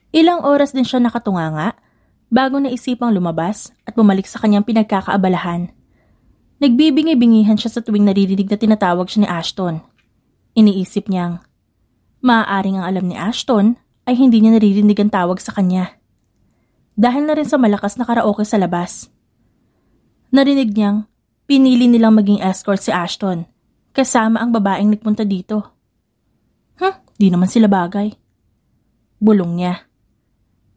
Ilang oras din siya nakatunganga bago naisipang lumabas at bumalik sa kanyang pinagkakaabalahan. Nagbibingi-bingihan siya sa tuwing naririnig na tinatawag siya ni Ashton. Iniisip niyang, maaaring ang alam ni Ashton ay hindi niya naririnig ang tawag sa kanya. Dahil na rin sa malakas na karaoke sa labas. Narinig niyang pinili nilang maging escort si Ashton kasama ang babaeng nagpunta dito. Di naman sila bagay. Bulong niya.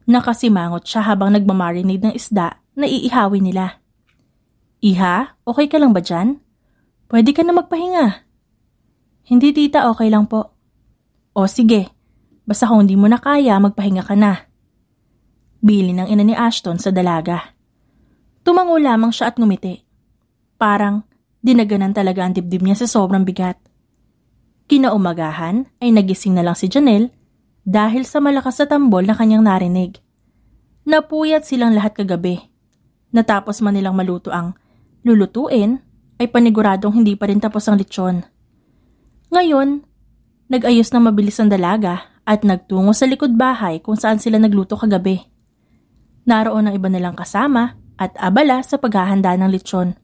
Nakasimangot siya habang nagmamarinate ng isda na iihawin nila. Iha, okay ka lang ba dyan? Pwede ka na magpahinga. Hindi tita, okay lang po. O sige, basta kung hindi mo na kaya, magpahinga ka na. Bili ng ina ni Ashton sa dalaga. Tumango lamang siya at ngumiti. Parang dinaganan talaga ang dibdib niya sa sobrang bigat. Kinaumagahan ay nagising na lang si Janelle dahil sa malakas na tambol na kanyang narinig. Napuyat silang lahat kagabi. Natapos man nilang maluto ang lulutuin, ay paniguradong hindi pa rin tapos ang lechon. Ngayon, nag-ayos na mabilis ang dalaga at nagtungo sa likod bahay kung saan sila nagluto kagabi. Naroon ang iba nilang kasama at abala sa paghahanda ng lechon.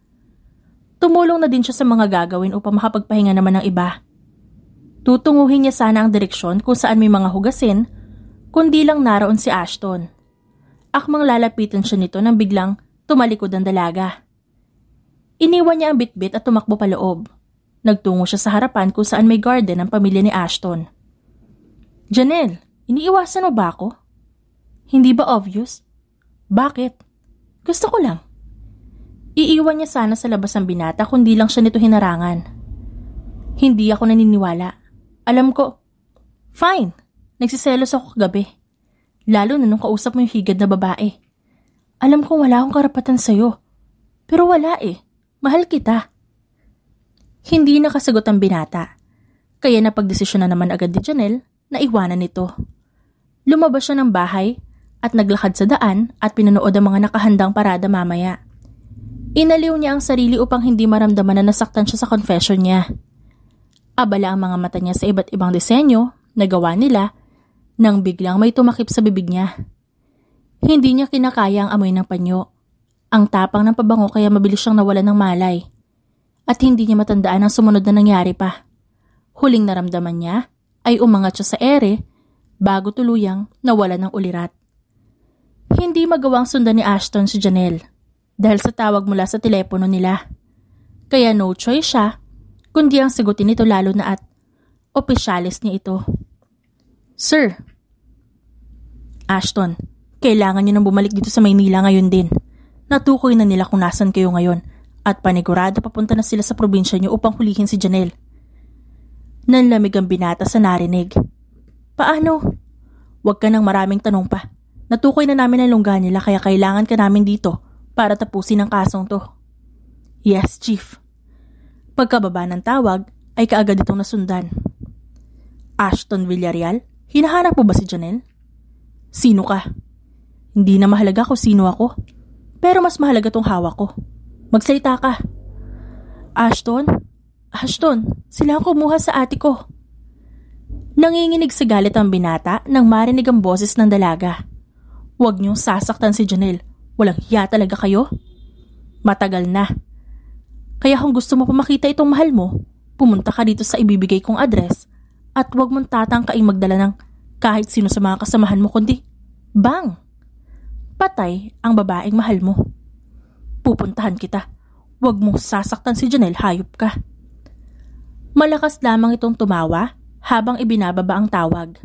Tumulong na din siya sa mga gagawin upang makapagpahinga naman ng iba. Tutunguhin niya sana ang direksyon kung saan may mga hugasin, kundi lang naroon si Ashton. Akmang lalapitan siya nito nang biglang tumalikod ang dalaga. Iniwan niya ang bitbit at tumakbo paloob. Nagtungo siya sa harapan kung saan may garden ang pamilya ni Ashton. Janelle, iniiwasan mo ba ako? Hindi ba obvious? Bakit? Gusto ko lang. Iiwan niya sana sa labas ang binata kundi lang siya nito hinarangan. Hindi ako naniniwala. Alam ko. Fine, nagsiselos ako kagabi. Lalo na nung kausap mo yung higad na babae. Alam ko wala akong karapatan sa'yo. Pero wala Mahal kita. Hindi nakasagot ang binata. Kaya napagdesisyon na naman agad ni Janelle na iwanan ito. Lumabas siya ng bahay at naglakad sa daan at pinanood ang mga nakahandang parada mamaya. Inaliw niya ang sarili upang hindi maramdaman na nasaktan siya sa confession niya. Abala ang mga mata niya sa iba't ibang disenyo na gawa nila nang biglang may tumakip sa bibig niya. Hindi niya kinakaya ang amoy ng panyo. Ang tapang ng pabango kaya mabilis siyang nawalan ng malay. at hindi niya matandaan ang sumunod na nangyari pa. Huling naramdaman niya ay umangat siya sa ere bago tuluyang nawala ng ulirat. Hindi magawang sundan ni Ashton si Janelle dahil sa tawag mula sa telepono nila. Kaya no choice siya kundi ang sagutin ito lalo na at opisyalis niya ito. Sir. Ashton, kailangan niyo nang bumalik dito sa Maynila ngayon din. Natukoy na nila kung nasan kayo ngayon at panigurado papunta na sila sa probinsya niyo upang hulihin si Janelle. Nanlamig ang binata sa narinig. Paano? Huwag ka nang maraming tanong pa. Natukoy na namin ang lungga nila kaya kailangan ka namin dito para tapusin ang kasong to. Yes, Chief. Pagkababa ng tawag ay kaagad itong nasundan. Ashton Villarreal, hinahanap mo ba si Janelle? Sino ka? Hindi na mahalaga kung sino ako, pero mas mahalaga tong hawak ko. Magsalita ka. Ashton, sila ang kumuha sa ate ko. Nanginginig sa galit ang binata nang marinig ang boses ng dalaga. Huwag niyong sasaktan si Janelle. Walang hiya talaga kayo. Matagal na. Kaya kung gusto mo pa makita itong mahal mo, pumunta ka dito sa ibibigay kong address at huwag mong tatangkaing magdala ng kahit sino sa mga kasamahan mo kundi bang! Patay ang babaeng mahal mo. Pupuntahan kita. Huwag mong sasaktan si Janelle, hayop ka. Malakas lamang itong tumawa habang ibinababa ang tawag.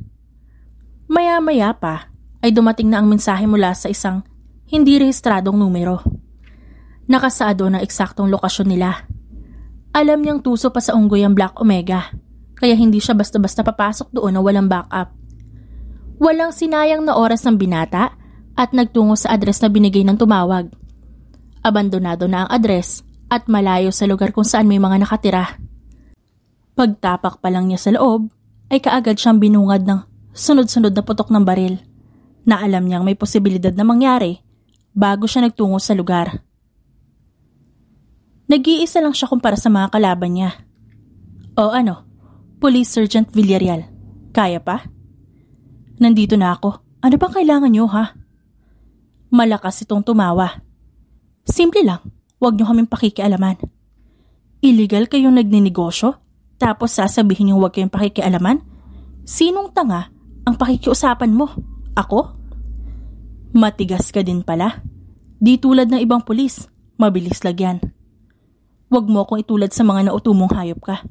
Maya-maya pa ay dumating na ang mensahe mula sa isang hindi rehistradong numero. Nakasaado ng eksaktong lokasyon nila. Alam niyang tuso pa sa unggoy ang Black Omega, kaya hindi siya basta-basta papasok doon na walang backup. Walang sinayang na oras ng binata at nagtungo sa address na binigay ng tumawag. Abandonado na ang address at malayo sa lugar kung saan may mga nakatira. Pagtapak pa lang niya sa loob, ay kaagad siyang binungad ng sunod-sunod na putok ng baril na alam niyang may posibilidad na mangyari bago siya nagtungo sa lugar. Nag-iisa lang siya kumpara sa mga kalaban niya. O ano, Police Sergeant Villarreal, kaya pa? Nandito na ako. Ano bang kailangan niyo, ha? Malakas itong tumawa. Simple lang, huwag niyo kaming pakikialaman. Illegal kayong nagninegosyo, tapos sasabihin niyo huwag kayong pakikialaman? Sinong tanga ang pakikiusapan mo? Ako? Matigas ka din pala. Di tulad ng ibang pulis, mabilis lagyan. Huwag mo akong itulad sa mga nautumong hayop ka.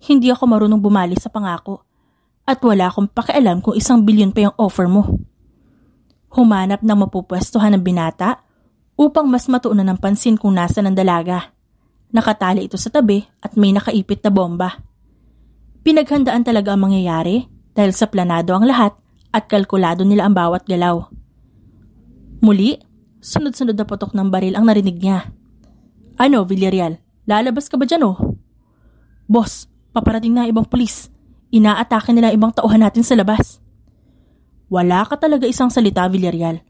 Hindi ako marunong bumali sa pangako at wala akong pakialam kung 1 bilyon pa yung offer mo. Humanap ng mapupwestuhan ng binata upang mas matuunan ng pansin kung nasa ng dalaga. Nakatali ito sa tabi at may nakaipit na bomba. Pinaghandaan talaga ang mangyayari dahil sa planado ang lahat at kalkulado nila ang bawat galaw. Muli, sunod-sunod na putok ng baril ang narinig niya. Ano, Villarreal? Lalabas ka ba dyan, oh? Boss, paparating na ibang pulis. Inaatake nila ibang tauhan natin sa labas. Wala ka talaga isang salita, Villarreal.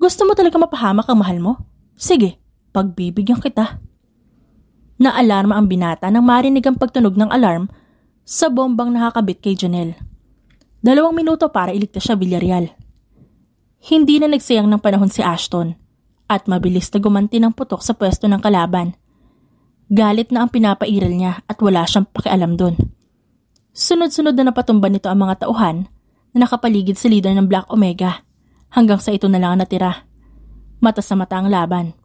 Gusto mo talaga mapahamak ang mahal mo? Sige, pagbibigyan kita. Naalarma ang binata nang marinig ang pagtunog ng alarm sa bombang nakakabit kay Janelle. 2 minuto para iligtas siya, Villarreal. Hindi na nagsayang ng panahon si Ashton at mabilis na gumanti ng putok sa pwesto ng kalaban. Galit na ang pinapairal niya at wala siyang pakialam doon. Sunod-sunod na napatumba nito ang mga tauhan na nakapaligid sa leader ng Black Omega hanggang sa ito na lang ang natira. Mata sa mata ang laban.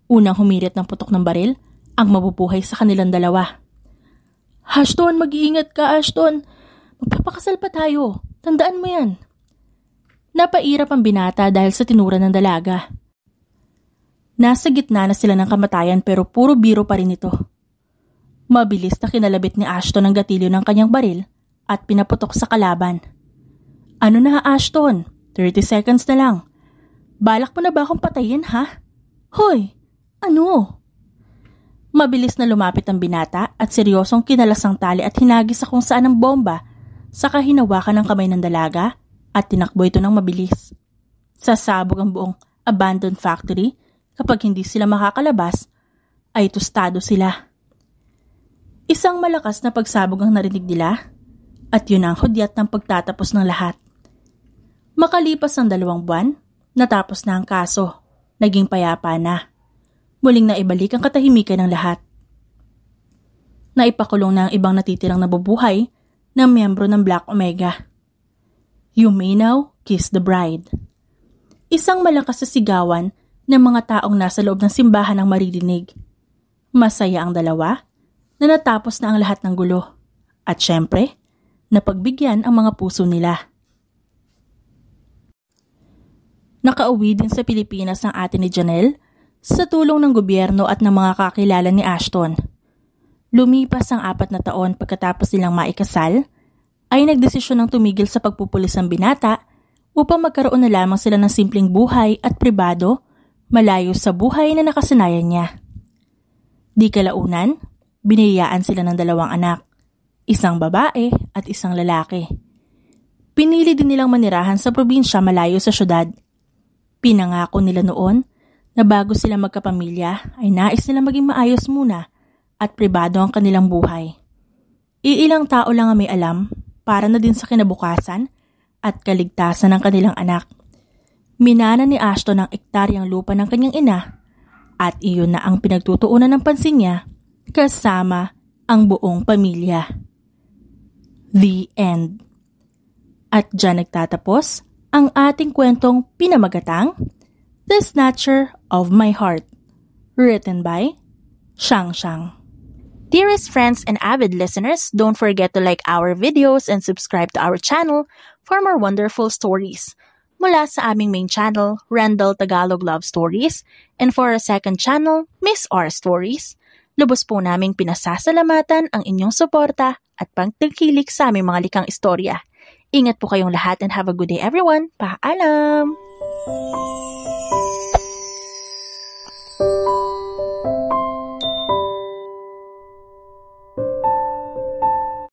Unang humirit ng putok ng baril ang mabubuhay sa kanilang dalawa. Ashton, mag-iingat ka, Ashton. Magpapakasal pa tayo. Tandaan mo yan. Napairap ang binata dahil sa tinura ng dalaga. Nasa gitna na sila ng kamatayan pero puro biro pa rin ito. Mabilis na kinalabit ni Ashton ang gatilyo ng kanyang baril at pinaputok sa kalaban. Ano na, Ashton? 30 seconds na lang. Balak mo na ba akong patayin, ha? Hoy, ano? Mabilis na lumapit ang binata at seryosong kinalas ang tali at hinagis sa kung saan ang bomba, saka hinawakan ng kamay ng dalaga at tinakbo ito ng mabilis. Sasabog ang buong abandoned factory kapag hindi sila makakalabas ay tostado sila. Isang malakas na pagsabog ang narinig nila at yun ang hudyat ng pagtatapos ng lahat. Makalipas ang 2 buwan, natapos na ang kaso. Naging payapa na. Muling naibalik ang katahimikan ng lahat. na ipakulong na ang ibang natitirang nabubuhay na miyembro ng Black Omega. You may now kiss the bride. Isang malakas na sigawan ng mga taong nasa loob ng simbahan ang maririnig. Masaya ang dalawa na natapos na ang lahat ng gulo. At syempre, napagbigyan ang mga puso nila. Nakauwi din sa Pilipinas ang ate ni Janelle sa tulong ng gobyerno at ng mga kakilala ni Ashton. Lumipas ang 4 na taon pagkatapos nilang maikasal, ay nagdesisyon ng tumigil sa pagpupulis ng binata upang magkaroon na lamang sila ng simpleng buhay at pribado malayo sa buhay na nakasanayan niya. Di kalaunan, biniyayaan sila ng 2 anak, isang babae at isang lalaki. Pinili din nilang manirahan sa probinsya malayo sa syudad. Pinangako nila noon na bago sila magkapamilya ay nais nila maging maayos muna at pribado ang kanilang buhay. Iilang tao lang ang may alam para na din sa kinabukasan at kaligtasan ng kanilang anak. Minana ni Ashton ang ektaryang lupa ng kanyang ina at iyon na ang pinagtutuunan ng pansin niya kasama ang buong pamilya. The end. At dyan nagtatapos ang ating kwentong pinamagatang The Snatcher of My Heart, written by Shang Shang. Dearest friends and avid listeners, don't forget to like our videos and subscribe to our channel for more wonderful stories. Mula sa aming main channel, Randall Tagalog Love Stories, and for our second channel, Miss R Stories, lubos po naming pinasasalamatan ang inyong suporta at pagtangkilik sa aming mga likang istorya. Ingat po kayong lahat and have a good day everyone. Paalam!